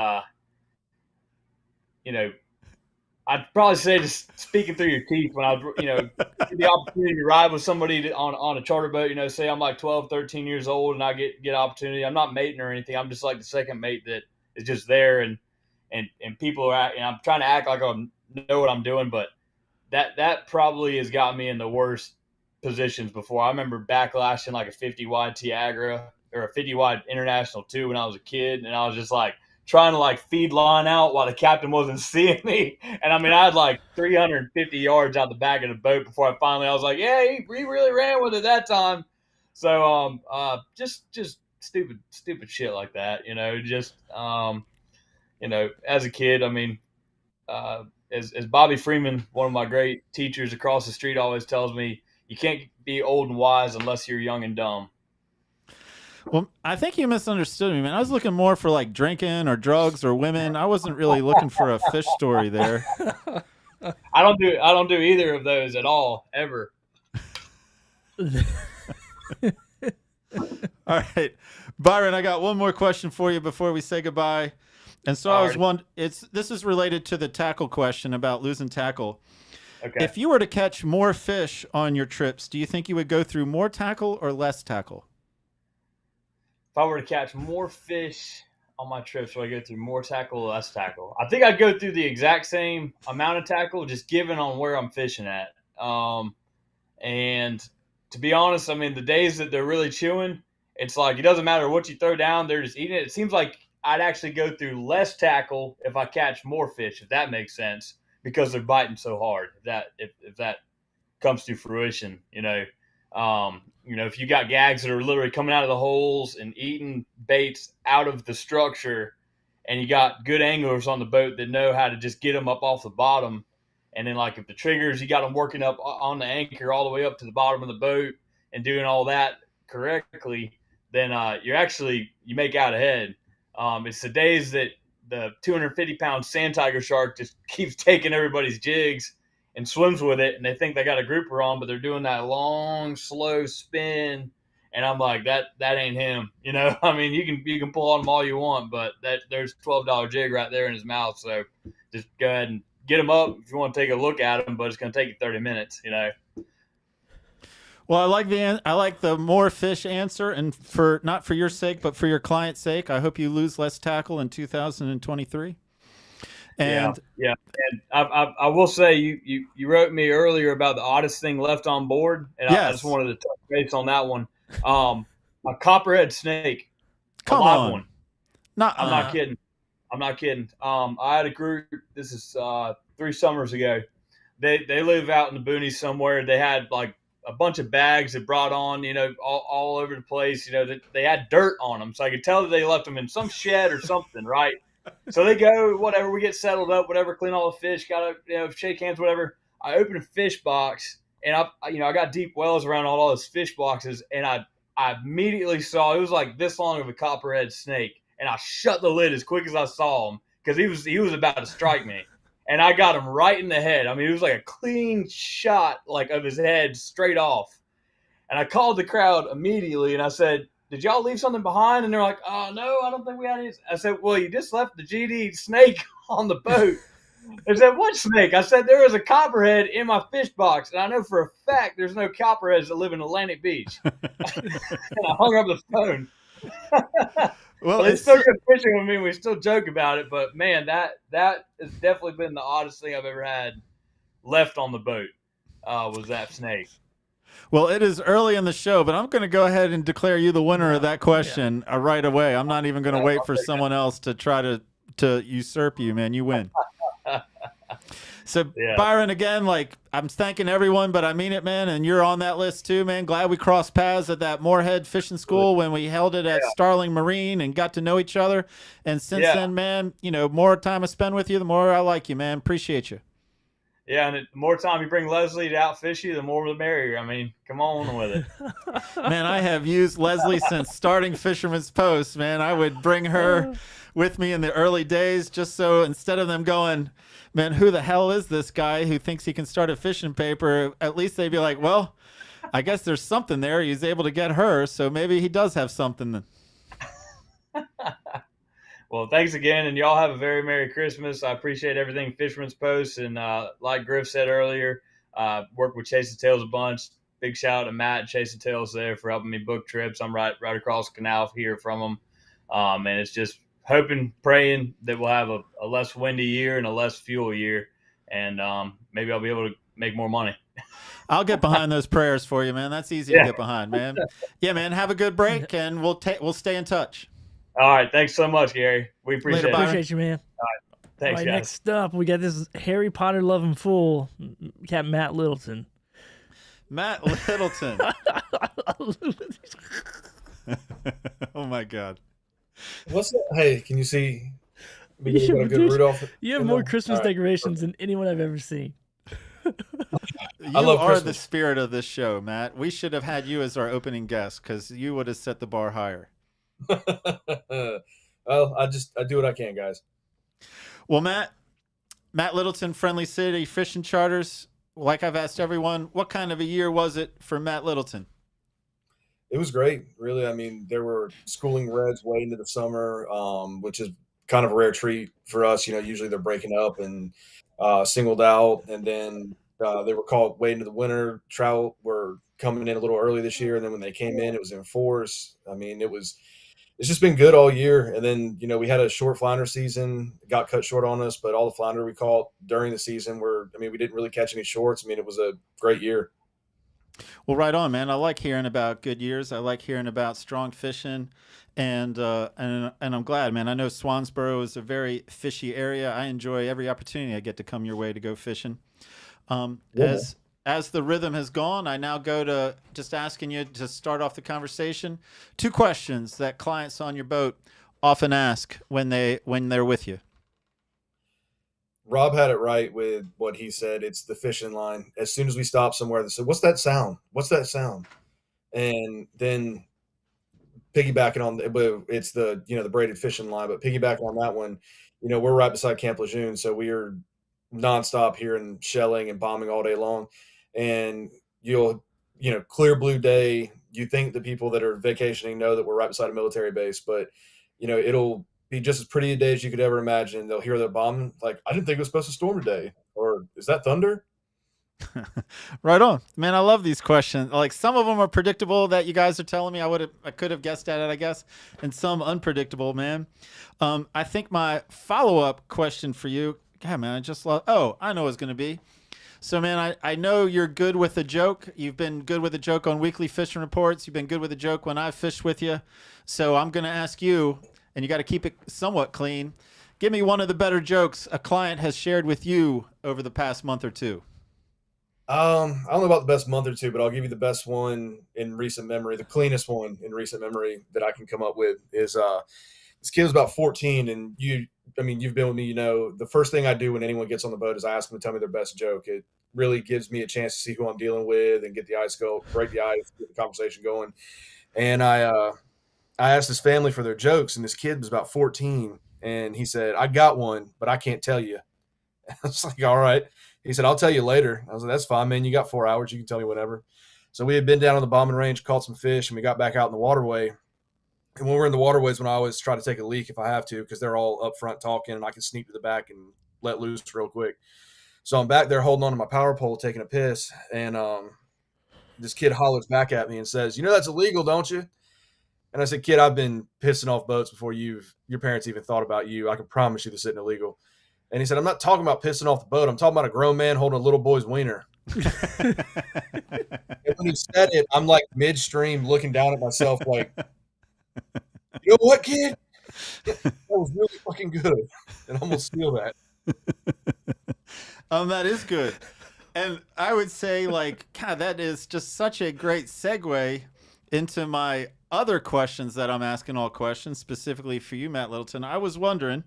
you know, I'd probably say just speaking through your teeth when I was, you know, get the opportunity to ride with somebody on a charter boat. You know, say I'm like 12, 13 years old and I get opportunity. I'm not mating or anything. I'm just like the second mate that is just there, and people are and I'm trying to act like I know what I'm doing, but that probably has got me in the worst positions before. I remember backlashing like a 50 wide Tiagra or a 50 wide International 2 when I was a kid, and I was just like trying to like feed line out while the captain wasn't seeing me. And I mean, I had like 350 yards out the back of the boat before I was like, yeah, he really ran with it that time. So just stupid shit like that, you know. Just you know, as a kid, I mean, as Bobby Freeman, one of my great teachers across the street, always tells me, you can't be old and wise unless you're young and dumb. Well, I think you misunderstood me, man. I was looking more for like drinking or drugs or women. I wasn't really looking for a fish story there. I don't do either of those at all, ever. All right, Byron, I got one more question for you before we say goodbye. And so I was this is related to the tackle question about losing tackle. Okay. If you were to catch more fish on your trips, do you think you would go through more tackle or less tackle? If I were to catch more fish on my trips, would I go through more tackle or less tackle? I think I'd go through the exact same amount of tackle, just given on where I'm fishing at. And to be honest, I mean, the days that they're really chewing, it's like it doesn't matter what you throw down, they're just eating it. It seems like I'd actually go through less tackle if I catch more fish, if that makes sense, because they're biting so hard. If that comes to fruition, you know. You know, if you got gags that are literally coming out of the holes and eating baits out of the structure, and you got good anglers on the boat that know how to just get them up off the bottom, and then like if the triggers, you got them working up on the anchor all the way up to the bottom of the boat and doing all that correctly, then you make out ahead. It's the days that the 250-pound sand tiger shark just keeps taking everybody's jigs and swims with it, and they think they got a grouper on, but they're doing that long, slow spin, and I'm like, that ain't him, you know. I mean, you can pull on him all you want, but there's a $12 jig right there in his mouth. So just go ahead and get him up if you want to take a look at him, but it's going to take you 30 minutes, you know. Well, I like the more fish answer, and not for your sake, but for your client's sake, I hope you lose less tackle in 2023. And yeah. And I will say you wrote me earlier about the oddest thing left on board, and yes. I just wanted to touch base on that one. A copperhead snake, Come a live on. one. I'm not kidding. I had a group. This is 3 summers ago. They live out in the boonies somewhere. They had like a bunch of bags that brought on, you know, all over the place. You know, they had dirt on them, so I could tell that they left them in some shed or something, right? So they go, whatever, we get settled up, whatever, clean all the fish, gotta, you know, shake hands, whatever. I open a fish box, and I got deep wells around all those fish boxes, and I immediately saw, it was like this long of a copperhead snake, and I shut the lid as quick as I saw him, because he was about to strike me, and I got him right in the head. I mean, it was like a clean shot, like of his head straight off, and I called the crowd immediately, and I said, did y'all leave something behind? And they're like, oh, no, I don't think we had any. I said, well, you just left the GD snake on the boat. They said, what snake? I said, there is a copperhead in my fish box. And I know for a fact there's no copperheads that live in Atlantic Beach. And I hung up the phone. Well, it's still good fishing with me. We still joke about it. But, man, that has definitely been the oddest thing I've ever had left on the boat was that snake. Well, it is early in the show, but I'm going to go ahead and declare you the winner of that question right away. I'm not even going to wait for someone else to try to to usurp you, man. You win. So Yeah. Byron, again, like I'm thanking everyone, but I mean it, man. And you're on that list too, man. Glad we crossed paths at that Moorhead Fishing School when we held it at Starling Marine and got to know each other. And since then, man, you know, more time I spend with you, the more I like you, man. Appreciate you. Yeah, and the more time you bring Leslie to outfish you, the more the merrier. I mean, come on with it. Man, I have used Leslie since starting Fisherman's Post, man. I would bring her with me in the early days just so instead of them going, man, who the hell is this guy who thinks he can start a fishing paper? At least they'd be like, well, I guess there's something there. He's able to get her, so maybe he does have something. Well, thanks again, and y'all have a very Merry Christmas. I appreciate everything Fisherman's Post, and like Griff said earlier, worked with Chasing Tails a bunch. Big shout out to Matt and Chasing Tails there for helping me book trips. I'm right across the canal here from them, and it's just hoping, praying that we'll have a less windy year and a less fuel year, and maybe I'll be able to make more money. I'll get behind those prayers for you, man. That's easy to get behind, man. Yeah, man. Have a good break, and we'll stay in touch. All right. Thanks so much, Gary. We appreciate it. Appreciate you, man. All right. Thanks, All right, guys. next up, we got this Harry Potter loving fool, Captain Matt Littleton. Matt Littleton. Oh, my God. What's that? Hey, can you see? We got a good Rudolph. You have more Christmas decorations than anyone I've ever seen. You I love are Christmas. the spirit of this show, Matt. We should have had you as our opening guest because you would have set the bar higher. Well, I do what I can, guys. Well, Matt Littleton, Friendly City Fishing Charters. Like I've asked everyone, what kind of a year was it for Matt Littleton? It was great, really. I mean, there were schooling reds way into the summer, which is kind of a rare treat for us. You know, usually they're breaking up and singled out, and then they were called way into the winter. Trout were coming in a little early this year, and then when they came in, it was in force. I mean, it's just been good all year. And then, you know, we had a short flounder season, it got cut short on us, but all the flounder we caught during the season we didn't really catch any shorts. I mean, it was a great year. Well, right on, man. I like hearing about good years. I like hearing about strong fishing, and I'm glad, man. I know Swansboro is a very fishy area. I enjoy every opportunity I get to come your way to go fishing. As the rhythm has gone, I now go to just asking you to start off the conversation. 2 questions that clients on your boat often ask when they're with you. Rob had it right with what he said. It's the fishing line. As soon as we stop somewhere, they said, "What's that sound? What's that sound?" And then piggybacking on it's the braided fishing line, but piggybacking on that one, you know, we're right beside Camp Lejeune, so we are nonstop hearing shelling and bombing all day long. And clear blue day, you think the people that are vacationing know that we're right beside a military base, but you know, it'll be just as pretty a day as you could ever imagine. They'll hear the bombing, like, I didn't think it was supposed to storm today, or is that thunder? Right on, man. I love these questions. Like, some of them are predictable that you guys are telling me I could have guessed at it, I guess, and some unpredictable, man. I think my follow-up question for you, God, man, I just love. Oh, I know what it's going to be. So, man, I know you're good with a joke. You've been good with a joke on weekly fishing reports. You've been good with a joke when I've fished with you. So I'm going to ask you, and you got to keep it somewhat clean. Give me one of the better jokes a client has shared with you over the past month or two. I don't know about the best month or two, but I'll give you the best one in recent memory. The cleanest one in recent memory that I can come up with is this kid was about 14, and you've been with me, you know, the first thing I do when anyone gets on the boat is I ask them to tell me their best joke. It really gives me a chance to see who I'm dealing with and get the ice break the ice, get the conversation going. And I asked his family for their jokes, and this kid was about 14, and he said, "I got one, but I can't tell you." I was like, "All right." He said, "I'll tell you later." I was like, "That's fine, man. You got 4 hours. You can tell me whenever." So we had been down on the bombing range, caught some fish, and we got back out in the waterway. And when we're in the waterways, when I always try to take a leak if I have to, because they're all up front talking, and I can sneak to the back and let loose real quick. So I'm back there holding on to my power pole, taking a piss, and this kid hollers back at me and says, "You know that's illegal, don't you?" And I said, "Kid, I've been pissing off boats before your parents even thought about you. I can promise you this isn't illegal." And he said, "I'm not talking about pissing off the boat. I'm talking about a grown man holding a little boy's wiener." And when he said it, I'm like midstream looking down at myself like, "You know what, kid? That was really fucking good, and I'm gonna steal that. That is good. And I would say, like, God, that is just such a great segue into my other questions that I'm asking all questions, specifically for you, Matt Littleton. I was wondering,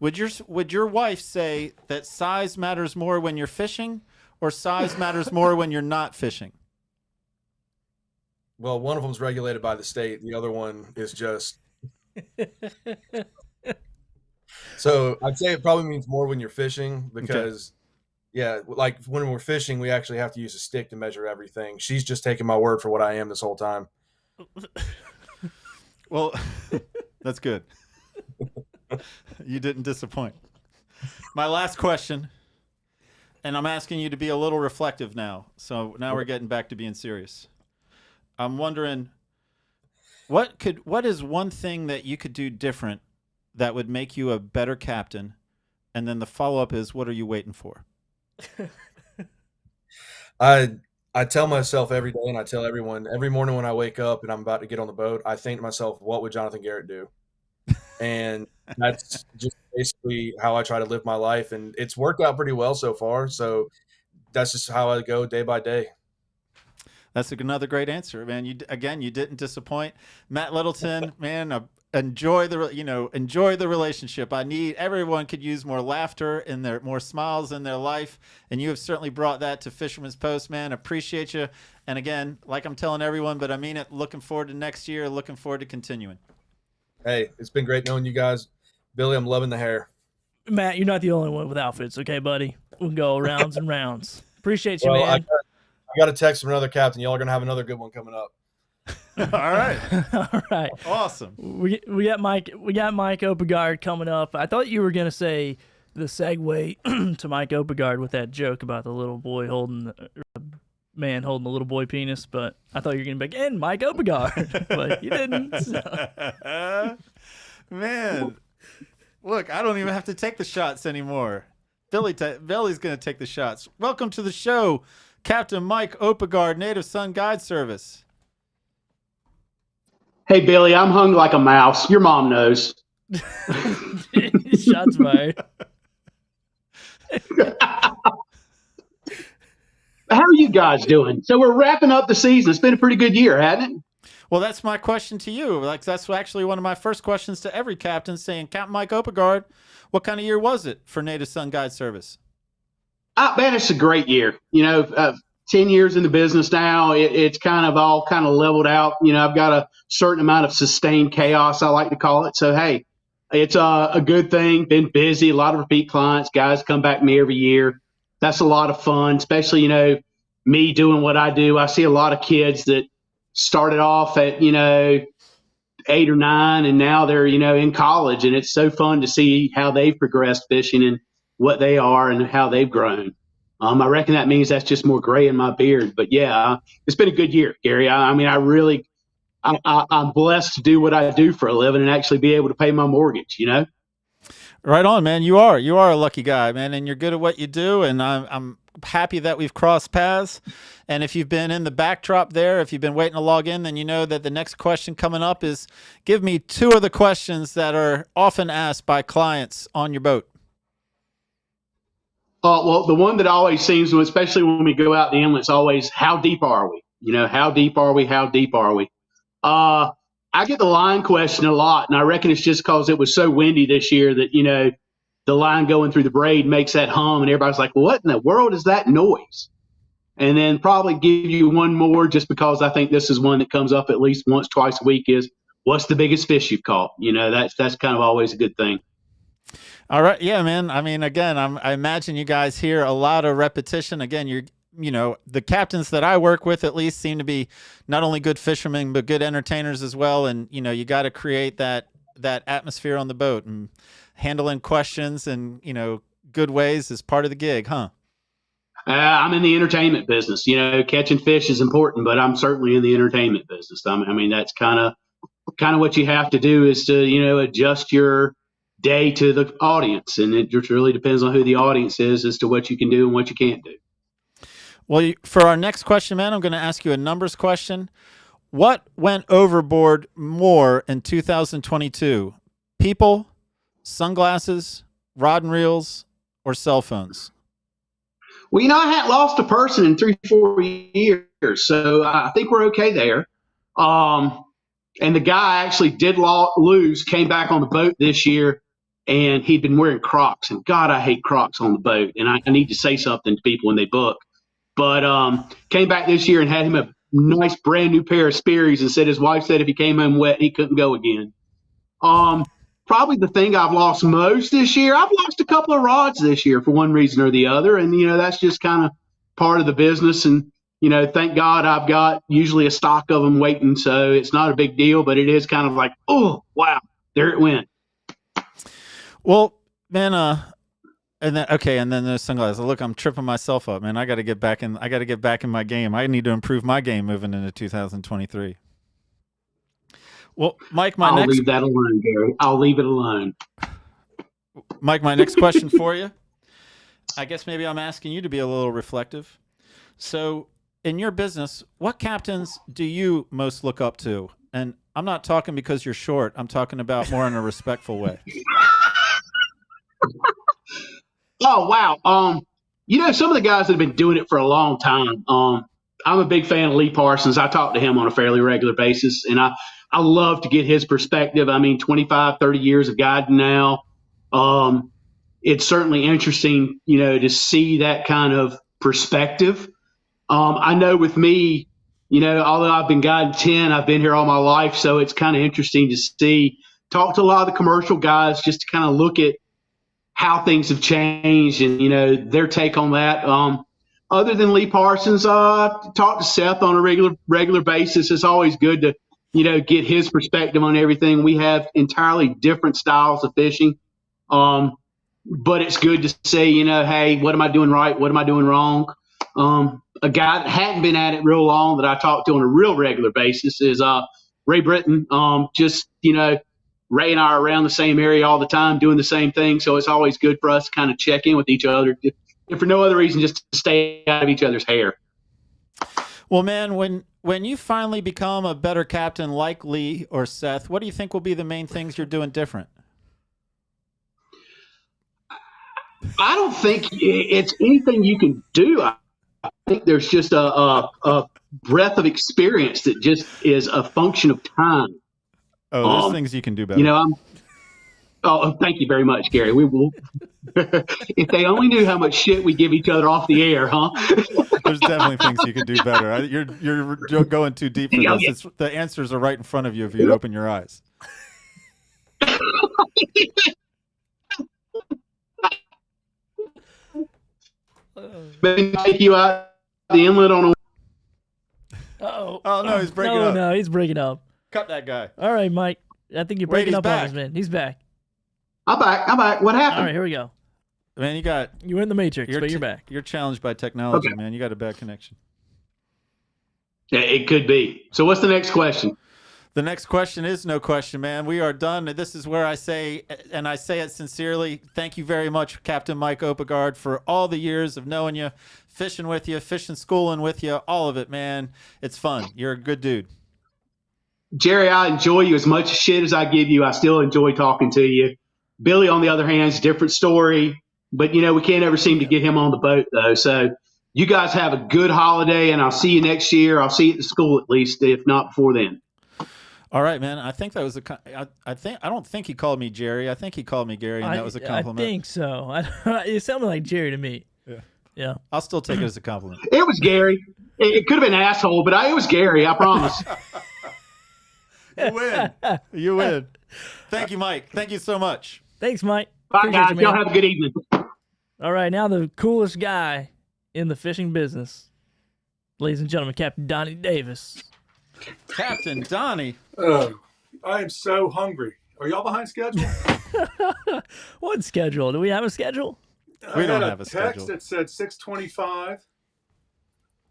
would your wife say that size matters more when you're fishing, or size matters more when you're not fishing? Well, one of them's regulated by the state. The other one is just. So I'd say it probably means more when you're fishing because, yeah, like when we're fishing, we actually have to use a stick to measure everything. She's just taking my word for what I am this whole time. Well, that's good. You didn't disappoint. My last question, and I'm asking you to be a little reflective now. So now we're getting back to being serious. I'm wondering, what is one thing that you could do different that would make you a better captain? And then the follow-up is, what are you waiting for? I tell myself every day, and I tell everyone every morning when I wake up and I'm about to get on the boat, I think to myself, what would Jonathan Garrett do? And that's just basically how I try to live my life, and it's worked out pretty well so far. So that's just how I go day by day. That's another great answer, man. You didn't disappoint, Matt Littleton. Man, enjoy the relationship. Everyone could use more laughter and more smiles in their life, and you have certainly brought that to Fisherman's Post, man. Appreciate you. And again, like I'm telling everyone, but I mean it. Looking forward to next year. Looking forward to continuing. Hey, it's been great knowing you guys. Billy, I'm loving the hair. Matt, you're not the only one with outfits, okay, buddy? We'll go rounds and rounds. Appreciate you, man. I got a text from another captain. Y'all are going to have another good one coming up. All right. All right. Awesome. We got Mike Opigard coming up. I thought you were going to say the segue to Mike Opigard with that joke about the little boy man holding the little boy penis, but I thought you were going to be like, and Mike Opigard, but you didn't. So. Man, look, I don't even have to take the shots anymore. Billy's going to take the shots. Welcome to the show, Captain Mike Opigard, Native Son Guide Service. Hey, Billy, I'm hung like a mouse. Your mom knows. Shots fired. How are you guys doing? So we're wrapping up the season. It's been a pretty good year, hasn't it? Well, that's my question to you. Like, that's actually one of my first questions to every captain, saying, Captain Mike Opigard, what kind of year was it for Native Son Guide Service? Man, it's a great year. 10 years in the business now, it's kind of all leveled out. I've got a certain amount of sustained chaos, I like to call it. So, hey, it's a good thing. Been busy, a lot of repeat clients. Guys come back to me every year. That's a lot of fun, especially, me doing what I do. I see a lot of kids that started off at, 8 or 9, and now they're, in college. And it's so fun to see how they've progressed fishing and what they are and how they've grown. I reckon that means that's just more gray in my beard. But, yeah, it's been a good year, Gary. I'm blessed to do what I do for a living and actually be able to pay my mortgage, Right on, man. You are a lucky guy, man, and you're good at what you do, and I'm happy that we've crossed paths. And if you've been in the backdrop there, if you've been waiting to log in, then you know that the next question coming up is, give me 2 of the questions that are often asked by clients on your boat. Well, the one that always seems to, especially when we go out the inlet, is always, how deep are we? How deep are we? How deep are we? I get the line question a lot, and I reckon it's just because it was so windy this year that, the line going through the braid makes that hum, and everybody's like, well, what in the world is that noise? And then probably give you one more just because I think this is one that comes up at least once, twice a week is, what's the biggest fish you've caught? That's kind of always a good thing. All right. Yeah, man. I mean, again, I imagine you guys hear a lot of repetition. Again, the captains that I work with at least seem to be not only good fishermen, but good entertainers as well. And, you got to create that atmosphere on the boat, and handling questions and, good ways is part of the gig, huh? I'm in the entertainment business. Catching fish is important, but I'm certainly in the entertainment business. I mean, that's kind of what you have to do is to, adjust your day to the audience. And it just really depends on who the audience is as to what you can do and what you can't do. Well, for our next question, man, I'm going to ask you a numbers question. What went overboard more in 2022, people, sunglasses, rod and reels, or cell phones? Well, I hadn't lost a person in 3-4 years, so I think we're okay there. And the guy actually did lose, came back on the boat this year, and he'd been wearing Crocs. And God, I hate Crocs on the boat. And I need to say something to people when they book. But came back this year and had him a nice brand new pair of Sperry's and said his wife said if he came home wet, he couldn't go again. Probably the thing I've lost most this year, I've lost a couple of rods this year for one reason or the other. And, that's just kind of part of the business. And, thank God I've got usually a stock of them waiting. So it's not a big deal, but it is kind of like, oh, wow, there it went. Well, man, and then there's sunglasses. Look, I'm tripping myself up, man. I got to get back in my game. I need to improve my game moving into 2023. Well, Mike, I'll leave that alone, Gary. I'll leave it alone. Mike, my next question for you. I guess maybe I'm asking you to be a little reflective. So, in your business, what captains do you most look up to? And I'm not talking because you're short. I'm talking about more in a respectful way. Oh, wow. Some of the guys that have been doing it for a long time. I'm a big fan of Lee Parsons. I talk to him on a fairly regular basis, and I love to get his perspective. 25, 30 years of guiding now. It's certainly interesting, to see that kind of perspective. I know with me, although I've been guiding 10, I've been here all my life. So it's kind of interesting to talk to a lot of the commercial guys just to kind of look at how things have changed and, their take on that. Other than Lee Parsons, talk to Seth on a regular basis. It's always good to, get his perspective on everything. We have entirely different styles of fishing. But it's good to say, hey, what am I doing right? What am I doing wrong? A guy that hadn't been at it real long that I talk to on a real regular basis is Ray Britton. Ray and I are around the same area all the time doing the same thing. So it's always good for us to kind of check in with each other, if for no other reason, just to stay out of each other's hair. Well, man, when you finally become a better captain like Lee or Seth, what do you think will be the main things you're doing different? I don't think it's anything you can do. I think there's just a breadth of experience that just is a function of time. Oh, there's things you can do better. Thank you very much, Gary. We will. If they only knew how much shit we give each other off the air, huh? There's definitely things you can do better. You're going too deep for this. The answers are right in front of you if you open your eyes. Maybe take you out the inlet on a. Uh-oh. Oh, no, he's breaking up. No, he's breaking up. Cut that guy. All right, Mike. I think you're breaking up back. on us, man. He's back. I'm back. What happened? All right, here we go. Man, you were in the Matrix, but you're back. You're challenged by technology, Okay. man. You got a bad connection. Yeah, it could be. So what's the next question? The next question is no question, man. We are done. This is where I say, and I say it sincerely, thank you very much, Captain Mike Opigard, for all the years of knowing you, fishing with you, fishing schooling with you, all of it, man. It's fun. You're a good dude. Jerry, I enjoy you as much shit as I give you. I still enjoy talking to you. Billy, on the other hand, is a different story. But, we can't ever seem to get him on the boat, though. So you guys have a good holiday, and I'll see you next year. I'll see you at the school at least, if not before then. All right, man. I think that was I don't think he called me Jerry. I think he called me Gary, and that was a compliment. I think so. It sounded like Jerry to me. Yeah. I'll still take it as a compliment. It was Gary. It could have been asshole, but it was Gary. I promise. You win. You win. Thank you, Mike. Thank you so much. Thanks, Mike. Bye, Appreciate guys. you, man. Y'all have a good evening. All right, now the coolest guy in the fishing business. Ladies and gentlemen, Captain Donnie Davis. Captain Donnie. I am so hungry. Are y'all behind schedule? What schedule? Do we have a schedule? We don't have a text schedule. that said 6:25,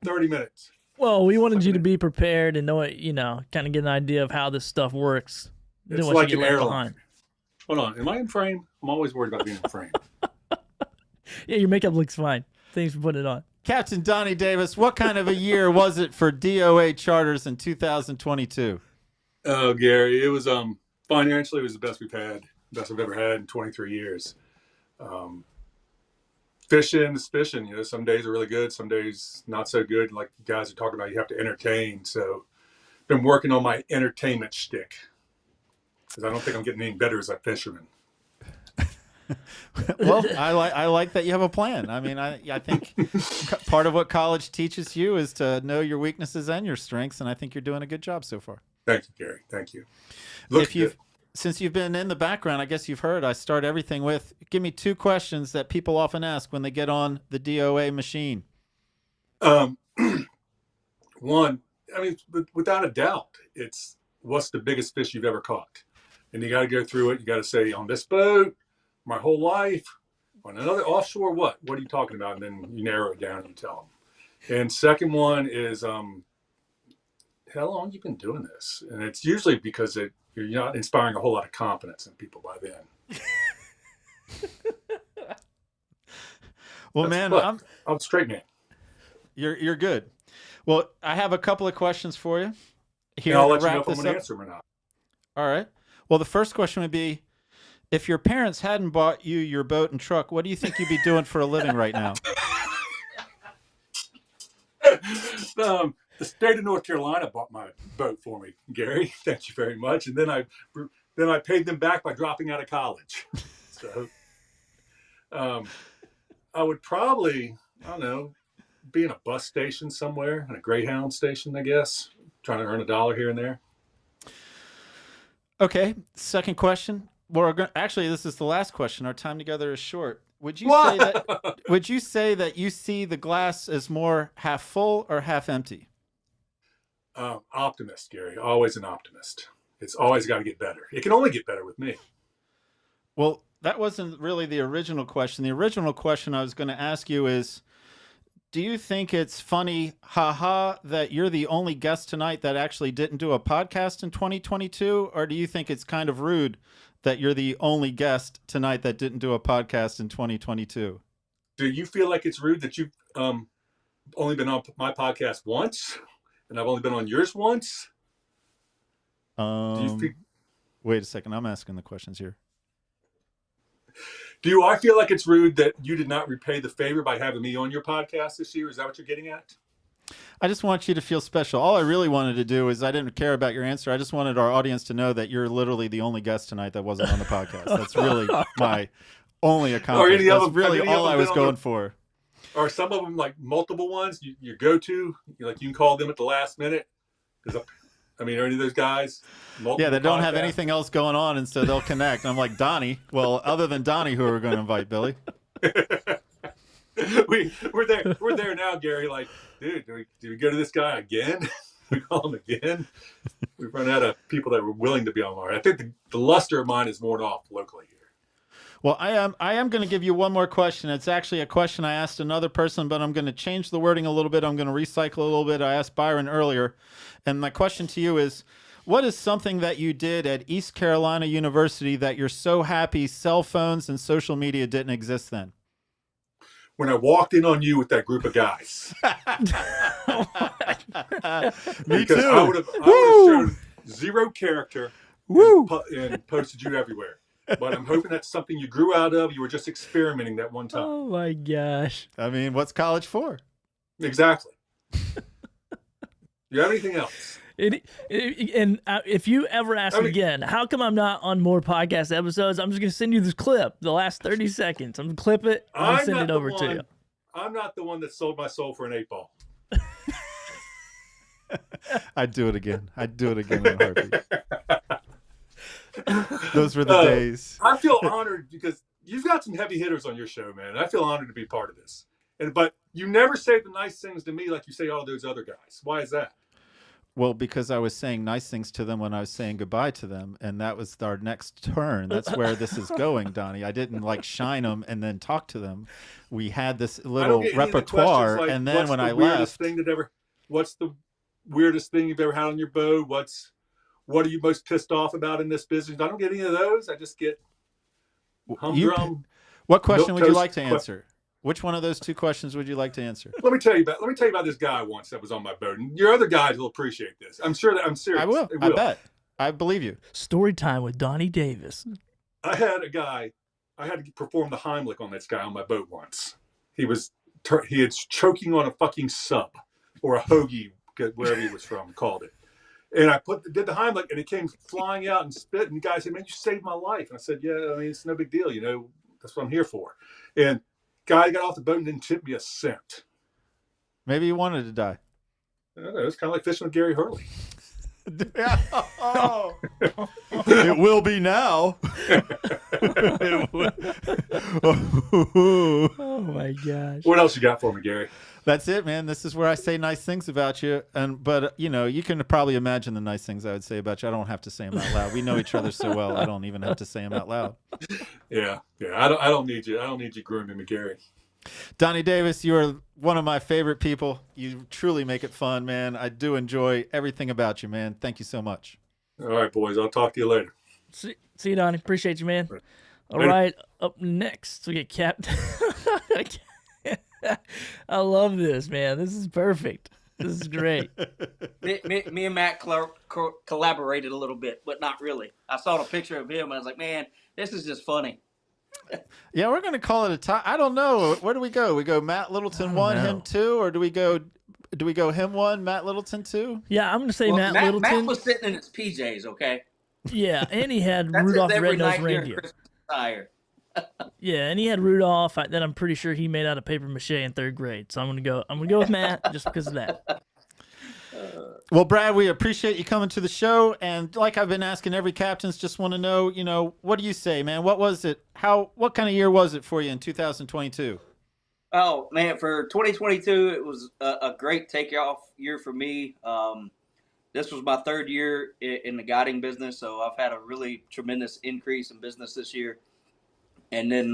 30 minutes. Well, we wanted you to be prepared and know what, kind of get an idea of how this stuff works. It's like an airline. Hold on. Am I in frame? I'm always worried about being in frame. Yeah, your makeup looks fine. Thanks for putting it on. Captain Donnie Davis, what kind of a year was it for DOA charters in 2022? Oh, Gary, it was financially it was the best we've had. best I've ever had in 23 years. Fishing is fishing. You know, some days are really good, some days not so good. Like you guys are talking about, you have to entertain. So, been working on my entertainment shtick because I don't think I'm getting any better as a fisherman. Well, I like that you have a plan. I mean, I think part of what college teaches you is to know your weaknesses and your strengths, and I think you're doing a good job so far. Thank you, Gary. Thank you. Since you've been in the background, I guess you've heard I start everything with, give me 2 questions that people often ask when they get on the DOA machine. One, I mean, without a doubt, it's what's the biggest fish you've ever caught? And you got to go through it. You got to say, on this boat, my whole life, on another offshore, what are you talking about? And then you narrow it down and you tell them. And second one is, how long you been doing this? And it's usually because you're not inspiring a whole lot of confidence in people by then. Well, man, I'm a straight man. You're good. Well, I have a couple of questions for you. Here, and I'll let you know if I'm going to answer them or not. All right. Well, the first question would be, if your parents hadn't bought you your boat and truck, what do you think you'd be doing for a living right now? The state of North Carolina bought my boat for me, Gary. Thank you very much. And then I paid them back by dropping out of college. So I would probably, I don't know, be in a bus station somewhere, in a Greyhound station, I guess, trying to earn $1 here and there. Okay. Second question. Actually, this is the last question. Our time together is short. Would you say that you see the glass as more half full or half empty? Optimist, Gary. Always an optimist. It's always got to get better. It can only get better with me. Well, that wasn't really the original question. The original question I was going to ask you is, do you think it's funny, that you're the only guest tonight that actually didn't do a podcast in 2022? Or do you think it's kind of rude that you're the only guest tonight that didn't do a podcast in 2022? Do you feel like it's rude that you've only been on my podcast once and I've only been on yours once? Wait a second. I'm asking the questions here. Do I feel like it's rude that you did not repay the favor by having me on your podcast this year? Is that what you're getting at? I just want you to feel special. All I really wanted to do is I didn't care about your answer. I just wanted our audience to know that you're literally the only guest tonight that wasn't on the podcast. That's really my only accomplishment. That's really all I was going for. Are some of them like multiple ones you go to? You can call them at the last minute? Are any of those guys? Yeah, they don't have anything else going on, and so they'll connect. I'm like, Donnie. Well, other than Donnie, who are we going to invite, Billy? We're there now, Gary. Like, dude, do we go to this guy again? We call him again? We've run out of people that were willing to be on our. I think the luster of mine is worn off locally here. Well, I am going to give you one more question. It's actually a question I asked another person, but I'm going to change the wording a little bit. I'm going to recycle a little bit. I asked Byron earlier, and my question to you is, what is something that you did at East Carolina University that you're so happy cell phones and social media didn't exist then? When I walked in on you with that group of guys. Me because too. I would have shown zero character and posted you everywhere. But I'm hoping that's something you grew out of. You were just experimenting that one time. Oh, my gosh. I mean, what's college for? Exactly. You have anything else? If you ever ask again, how come I'm not on more podcast episodes, I'm just going to send you this clip, the last 30 seconds. I'm going to clip it and send it over to you. I'm not the one that sold my soul for an 8-ball. I'd do it again. I'd do it again in a heartbeat. Those were the days. I feel honored because you've got some heavy hitters on your show, man. I feel honored to be part of this. But you never say the nice things to me like you say all those other guys. Why is that? Well, because I was saying nice things to them when I was saying goodbye to them, and that was our next turn. That's where this is going, Donnie. I didn't shine them and then talk to them. We had this little repertoire, and then when I left, what's the weirdest thing you've ever had on your boat? What are you most pissed off about in this business? I don't get any of those. I just get humdrum. What question would you like to answer? Which one of those 2 questions would you like to answer? Let me tell you about this guy once that was on my boat. And your other guys will appreciate this. I'm serious. I will. I bet. I believe you. Story time with Donnie Davis. I had a guy. I had to perform the Heimlich on this guy on my boat once. He was choking on a fucking sub or a hoagie, wherever he was from, called it. And I did the Heimlich, and it came flying out and spit. And the guy said, "Man, you saved my life." And I said, "Yeah, I mean, it's no big deal. You know, that's what I'm here for." And guy got off the boat and didn't tip me a cent. Maybe he wanted to die. I don't know, it was kind of like fishing with Gary Hurley. Oh. It will be now. Oh my gosh. What else you got for me, Gary? That's it, man. This is where I say nice things about you, but you know, you can probably imagine the nice things I would say about you. I don't have to say them out loud. We know each other so well. I don't even have to say them out loud. Yeah. I don't need you. I don't need you grooming me, Gary. Donnie Davis, you are one of my favorite people. You truly make it fun, man. I do enjoy everything about you, man. Thank you so much. All right, boys. I'll talk to you later. See you, Donnie. Appreciate you, man. All right. Up next, we get Captain. I love this, man. This is perfect. This is great. Me and Matt collaborated a little bit, but not really. I saw the picture of him, and I was like, man, this is just funny. Yeah, we're going to call it a tie. I don't know. Where do we go? We go Matt Littleton 1, him 2, or do we go him 1, Matt Littleton 2? Yeah, I'm going to say Matt Littleton. Matt was sitting in his PJs, okay? Yeah, and he had Rudolph the Red-Nosed Reindeer. Yeah, and he had Rudolph that I'm pretty sure he made out of paper mache in 3rd grade. So I'm gonna go with Matt just because of that. Well, Brad, we appreciate you coming to the show, and like I've been asking every captains, just want to know, you know, what do you say, man? What was it? What kind of year was it for you in 2022? Oh man, for 2022, it was a great takeoff year for me. This was my 3rd year in the guiding business, so I've had a really tremendous increase in business this year. And then,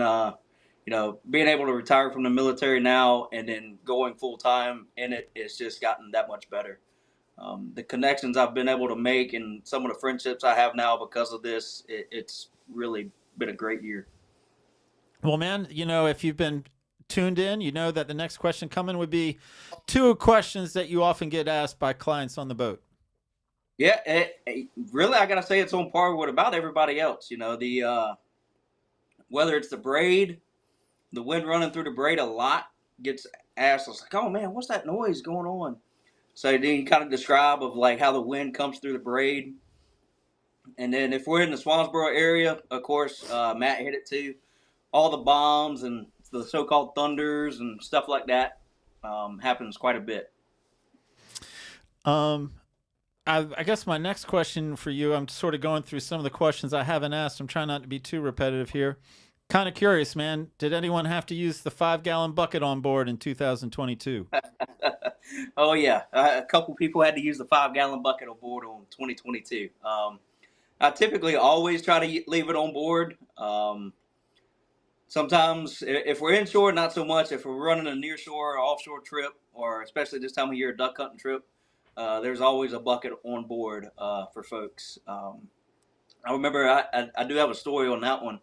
you know, being able to retire from the military now and then going full time in it, it's just gotten that much better. The connections I've been able to make and some of the friendships I have now because of this, it's really been a great year. Well, man, you know, if you've been tuned in, you know that the next question coming would be 2 questions that you often get asked by clients on the boat. Yeah, really, I got to say it's on par with about everybody else. You know, whether it's the braid, the wind running through the braid a lot gets asked. I was like, oh man, what's that noise going on? So then you kind of describe of like how the wind comes through the braid. And then if we're in the Swansboro area, of course, Matt hit it too. All the bombs and the so-called thunders and stuff like that happens quite a bit. I guess my next question for you, I'm sort of going through some of the questions I haven't asked. I'm trying not to be too repetitive here. Kind of curious, man. Did anyone have to use the 5-gallon bucket on board in 2022? Oh, yeah. A couple people had to use the 5-gallon bucket on board on 2022. I typically always try to leave it on board. Sometimes if we're inshore, not so much. If we're running a nearshore or offshore trip, or especially this time of year, a duck hunting trip, there's always a bucket on board for folks. I remember I do have a story on that one.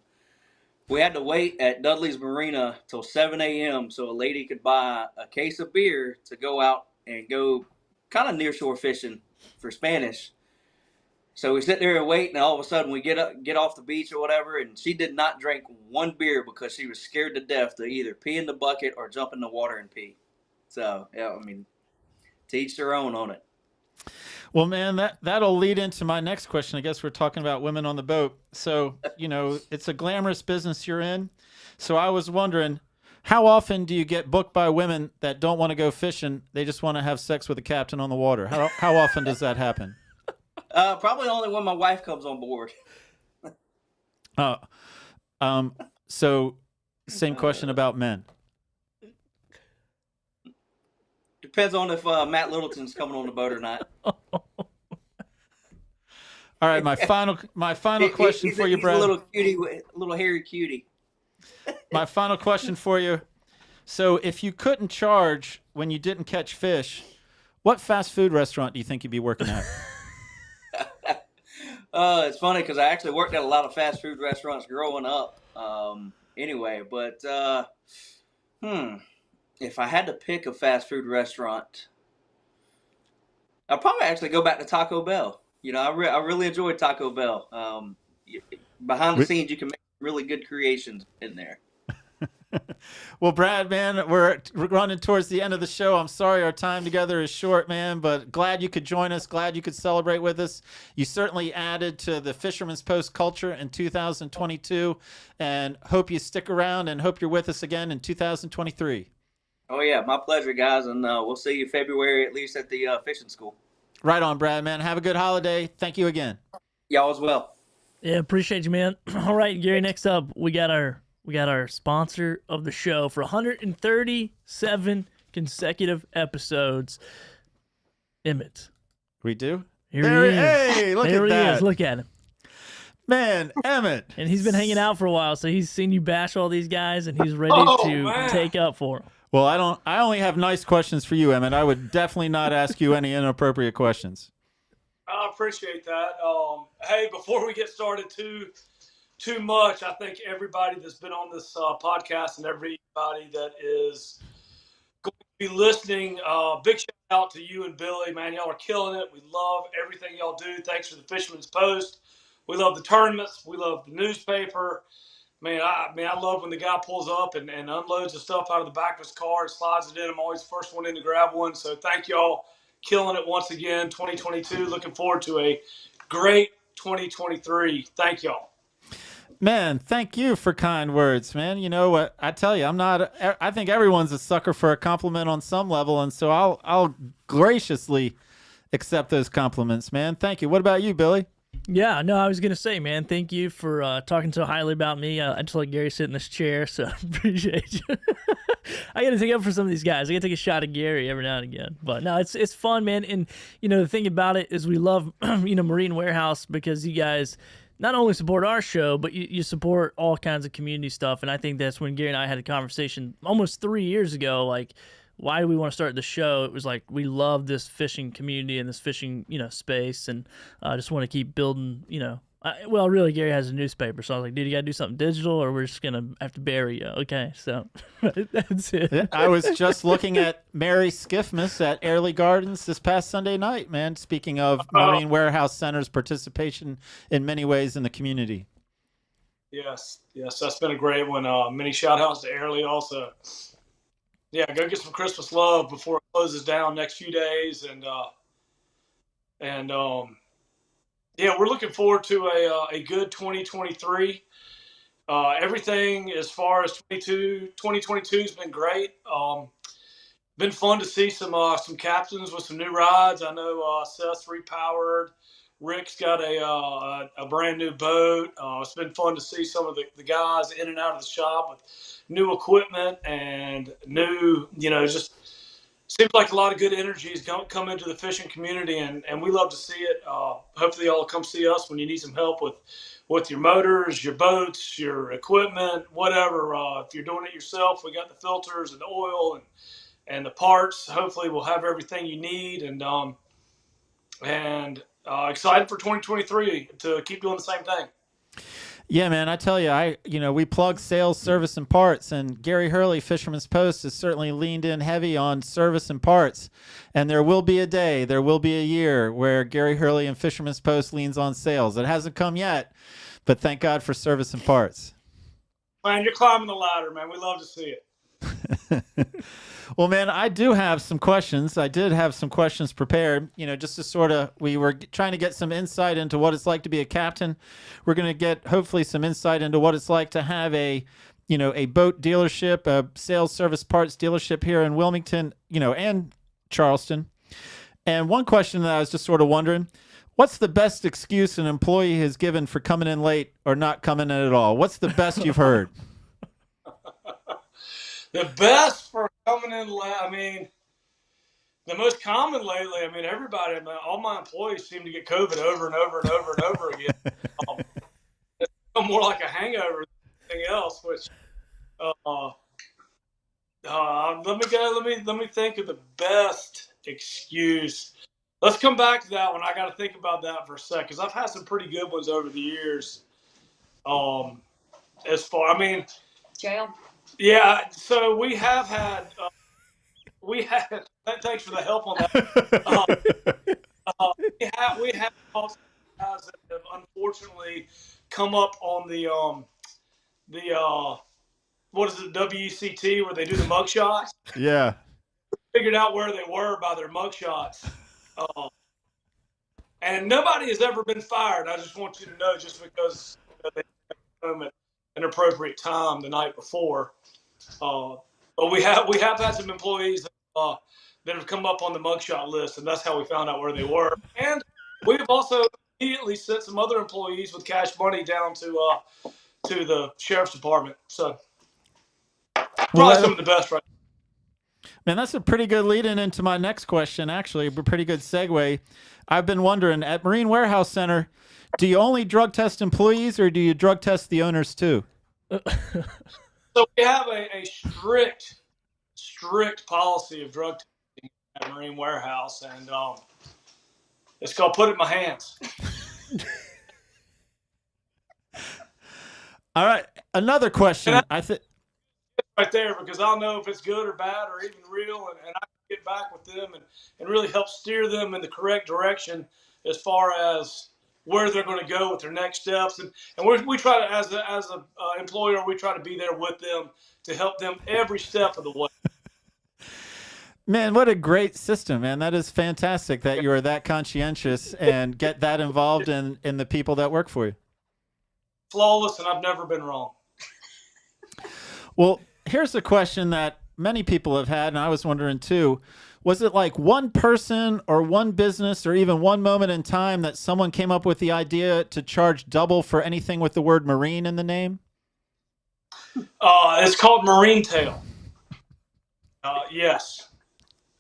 We had to wait at Dudley's Marina till 7 a.m. so a lady could buy a case of beer to go out and go kind of nearshore fishing for Spanish. So we sit there and wait, and all of a sudden we get off the beach or whatever, and she did not drink one beer because she was scared to death to either pee in the bucket or jump in the water and pee. So, yeah, I mean, to each their own on it. Well, man, that'll lead into my next question. I guess we're talking about women on the boat. So, you know, it's a glamorous business you're in. So I was wondering, how often do you get booked by women that don't want to go fishing? They just want to have sex with a captain on the water. How often does that happen? Probably only when my wife comes on board. So same question about men. Depends on if Matt Littleton's coming on the boat or not. All right, my final question for you, Brad. He's a little cutie, little hairy cutie. My final question for you. So, if you couldn't charge when you didn't catch fish, what fast food restaurant do you think you'd be working at? It's funny because I actually worked at a lot of fast food restaurants growing up. Anyway, but if I had to pick a fast food restaurant, I'd probably actually go back to Taco Bell. You know, I really enjoyed Taco Bell. behind the scenes, you can make really good creations in there. Well, Brad, man, we're running towards the end of the show. I'm sorry our time together is short, man, but glad you could join us. Glad you could celebrate with us. You certainly added to the Fisherman's Post culture in 2022, and hope you stick around and hope you're with us again in 2023. Oh, yeah, my pleasure, guys, and we'll see you February, at least at the fishing school. Right on, Brad, man. Have a good holiday. Thank you again. Y'all as well. Yeah, appreciate you, man. All right, Gary, next up, we got our sponsor of the show for 137 consecutive episodes. Emmett. We do? Here he is. Hey, look there at he that. is. Look at him. Man, Emmett. And he's been hanging out for a while, so he's seen you bash all these guys, and he's ready to take up for them. Well, I only have nice questions for you, Emmett. I would definitely not ask you any inappropriate questions. I appreciate that. Hey, before we get started too much, I think everybody that's been on this podcast and everybody that is going to be listening, big shout out to you and Billy, man. Y'all are killing it. We love everything y'all do. Thanks for the Fisherman's Post. We love the tournaments. We love the newspaper. Man, I love when the guy pulls up and unloads the stuff out of the back of his car and slides it in. I'm always the first one in to grab one. So thank y'all. Killing it once again, 2022. Looking forward to a great 2023. Thank y'all. Man, thank you for kind words, man. You know what? I tell you, I think everyone's a sucker for a compliment on some level, and so I'll graciously accept those compliments, man. Thank you. What about you, Billy? Yeah, no, I was going to say, man, thank you for talking so highly about me. I just let Gary sit in this chair, so appreciate you. I got to take up for some of these guys. I got to take a shot at Gary every now and again. But no, it's fun, man. And, the thing about it is we love, Marine Warehouse because you guys not only support our show, but you support all kinds of community stuff. And I think that's when Gary and I had a conversation almost 3 years ago, like, why do we want to start the show? It was like we love this fishing community and this fishing, space, and I just want to keep building, well, really, Gary has a newspaper, so I was like, dude, you got to do something digital or we're just going to have to bury you. Okay, so that's it. Yeah, I was just looking at Mary Skiffmas at Airlie Gardens this past Sunday night, man. Speaking of Marine Warehouse Center's participation in many ways in the community. Yes, that's been a great one. Many shout-outs to Airlie also. Yeah, go get some Christmas love before it closes down next few days, and yeah, we're looking forward to a good 2023. Everything as far as 2022 has been great. Been fun to see some captains with some new rides. I know Seth's repowered. Rick's got a brand new boat. It's been fun to see some of the guys in and out of the shop with new equipment and new, just seems like a lot of good energy is going to come into the fishing community, and we love to see it. Hopefully y'all will come see us when you need some help with your motors, your boats, your equipment, whatever. If you're doing it yourself, we got the filters and the oil and the parts. Hopefully we'll have everything you need, and excited for 2023 to keep doing the same thing. Yeah, man, I tell you, we plug sales, service, and parts, and Gary Hurley, Fisherman's Post, has certainly leaned in heavy on service and parts. And there will be a day, there will be a year where Gary Hurley and Fisherman's Post leans on sales. It hasn't come yet, but thank God for service and parts. Man, you're climbing the ladder, man. We love to see it. Well, man, I do have some questions. I did have some questions prepared, just to we were trying to get some insight into what it's like to be a captain. We're going to get hopefully some insight into what it's like to have a boat dealership, a sales service parts dealership here in Wilmington, and Charleston. And one question that I was just sort of wondering, what's the best excuse an employee has given for coming in late or not coming in at all? What's the best you've heard? The best for coming in late, the most common lately, everybody, all my employees seem to get COVID over and over and over and over again. It's more like a hangover than anything else, which, let me think of the best excuse. Let's come back to that one. I got to think about that for a sec, because I've had some pretty good ones over the years. Jail. Yeah, so we have had, thanks for the help on that. We have also guys that have unfortunately come up on the what is it, WCT, where they do the mug shots. Yeah. Figured out where they were by their mug shots. And nobody has ever been fired. I just want you to know, just because they came home at an appropriate time the night before. But we have had some employees that have come up on the mugshot list, and that's how we found out where they were. And we've also immediately sent some other employees with cash money down to the sheriff's department. So probably some of the best right now. Man, that's a pretty good lead-in into my next question, actually. A pretty good segue. I've been wondering, at Marine Warehouse Center, do you only drug test employees or do you drug test the owners too? So we have a strict policy of drug testing at Marine Warehouse, and it's called Put It in My Hands. All right, another question. I think right there, because I'll know if it's good or bad or even real, and I can get back with them and really help steer them in the correct direction as far as where they're going to go with their next steps. And we try to, as a employer, we try to be there with them to help them every step of the way. Man, what a great system, man. That is fantastic that you are that conscientious and get that involved in the people that work for you. Flawless, and I've never been wrong. Well, here's a question that many people have had, and I was wondering too. Was it like one person or one business or even one moment in time that someone came up with the idea to charge double for anything with the word Marine in the name? It's called Marine Tail. Yes.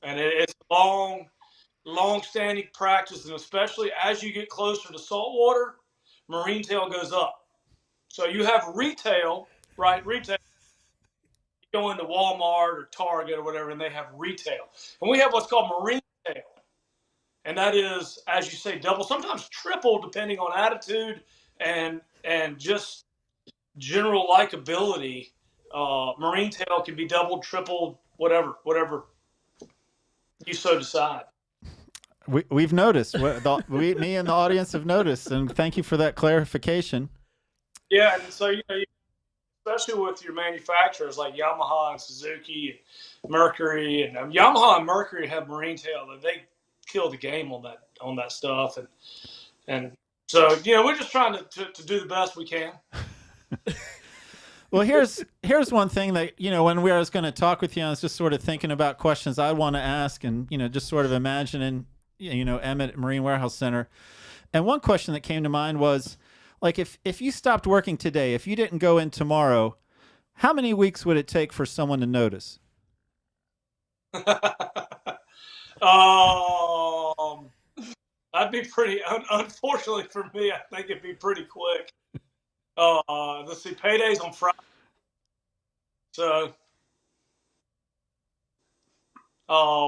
And it's long-standing practice, and especially as you get closer to saltwater, Marine Tail goes up. So you have retail, right? Retail. You go into Walmart or Target or whatever, and they have retail. And we have what's called Marine Tail. And that is, as you say, double, sometimes triple, depending on attitude and just general likability. Marine Tail can be doubled, tripled, whatever you so decide. We've noticed. Me and the audience have noticed, and thank you for that clarification. Yeah, and so especially with your manufacturers like Yamaha and Suzuki and Mercury, and Yamaha and Mercury have Marine Tail. They kill the game on that stuff, and so we're just trying to do the best we can. Well, here's one thing that, when I was going to talk with you, I was just sort of thinking about questions I want to ask and, just sort of imagining, Emmett at Marine Warehouse Center. And one question that came to mind was, like, if you stopped working today, if you didn't go in tomorrow, how many weeks would it take for someone to notice? I'd be pretty, unfortunately for me, I think it'd be pretty quick. Let's see, payday's on Friday. So,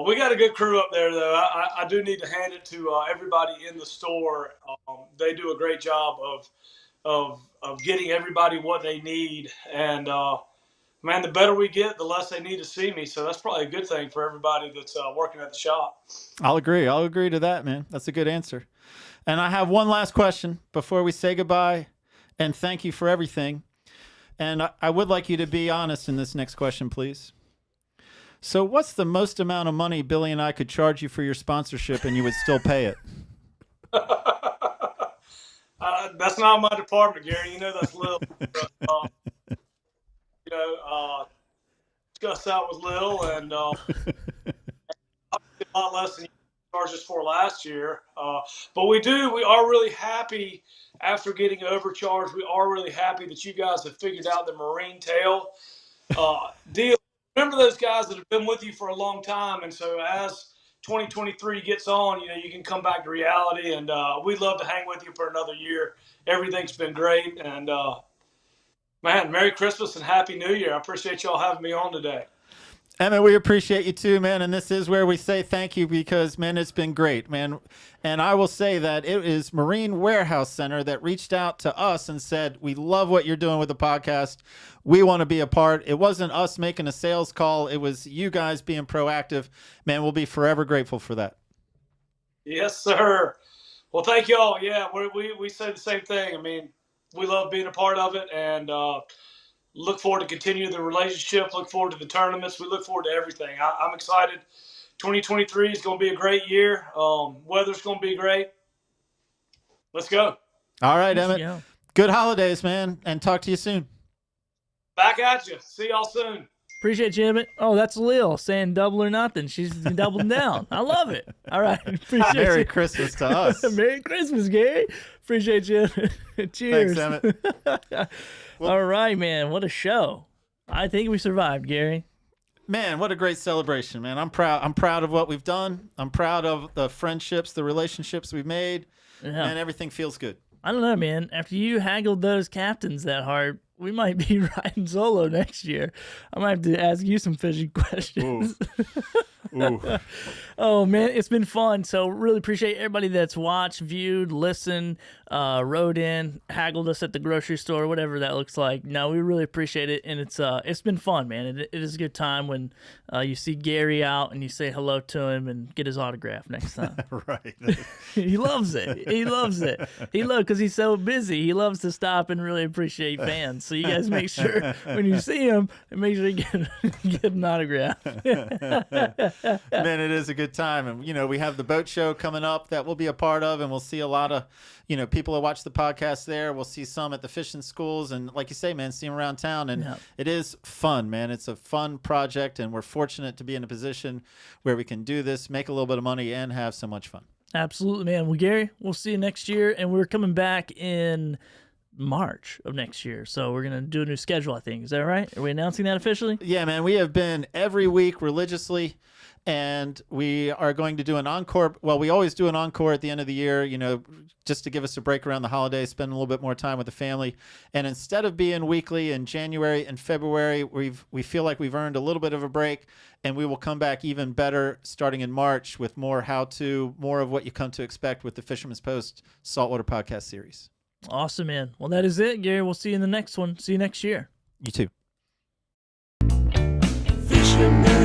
we got a good crew up there, though. I do need to hand it to everybody in the store. They do a great job of getting everybody what they need. And, man, the better we get, the less they need to see me. So that's probably a good thing for everybody that's working at the shop. I'll agree to that, man. That's a good answer. And I have one last question before we say goodbye. And thank you for everything. And I would like you to be honest in this next question, please. So what's the most amount of money Billy and I could charge you for your sponsorship and you would still pay it? That's not my department, Gary. That's Lil. Discuss that with Lil, and a lot less than you charged us for last year. But we are really happy after getting overcharged. We are really happy that you guys have figured out the Marine Tail deal. Remember those guys that have been with you for a long time, and so as 2023 gets on, you can come back to reality, and we'd love to hang with you for another year. Everything's been great, and man, Merry Christmas and Happy New Year. I appreciate y'all having me on today. Emmett, we appreciate you too, man. And this is where we say thank you because, man, it's been great, man. And I will say that it is Marine Warehouse Center that reached out to us and said, we love what you're doing with the podcast. We want to be a part. It wasn't us making a sales call. It was you guys being proactive. Man, we'll be forever grateful for that. Yes, sir. Well, thank y'all. Yeah, we say the same thing. I mean, We love being a part of it, and look forward to continuing the relationship. Look forward to the tournaments. We look forward to everything. I'm excited. 2023 is going to be a great year. Weather's going to be great. Let's go. All right, Emmett. Good holidays, man, and talk to you soon. Back at you. See y'all soon. Appreciate you, Emmett. Oh, that's Lil saying double or nothing. She's doubling down. I love it. All right. Appreciate Merry you. Christmas to us. Merry Christmas, Gary. Appreciate you. Cheers. Thanks, Emmett. All right, man. What a show. I think we survived, Gary. Man, what a great celebration, man. I'm proud. I'm proud of what we've done. I'm proud of the friendships, the relationships we've made, and everything feels good. I don't know, man. After you haggled those captains that hard, we might be riding solo next year. I might have to ask you some fishing questions. Ooh. Oh, man, it's been fun. So really appreciate everybody that's watched, viewed, listened, wrote in, haggled us at the grocery store, whatever that looks like. No, we really appreciate it, and it's been fun, man. It is a good time when you see Gary out and you say hello to him and get his autograph next time. Right. He loves it. He loves it. Because he's so busy. He loves to stop and really appreciate fans. So you guys make sure when you see him, make sure you get an autograph. Man, it is a good time. And, we have the boat show coming up that we'll be a part of, and we'll see a lot of, people who watch the podcast there. We'll see some at the fishing schools. And like you say, man, see them around town. And It is fun, man. It's a fun project, and we're fortunate to be in a position where we can do this, make a little bit of money, and have so much fun. Absolutely, man. Well, Gary, we'll see you next year, and we're coming back in March of next year. So we're going to do a new schedule, I think. Is that right? Are we announcing that officially? Yeah, man. We have been every week religiously, and we are going to do an encore. Well, we always do an encore at the end of the year, just to give us a break around the holidays, spend a little bit more time with the family. And instead of being weekly in January and February, we feel like we've earned a little bit of a break, and we will come back even better starting in March with more how-to, more of what you come to expect with the Fisherman's Post Saltwater Podcast series. Awesome, man. Well, that is it, Gary. We'll see you in the next one. See you next year. You too. Fisherman.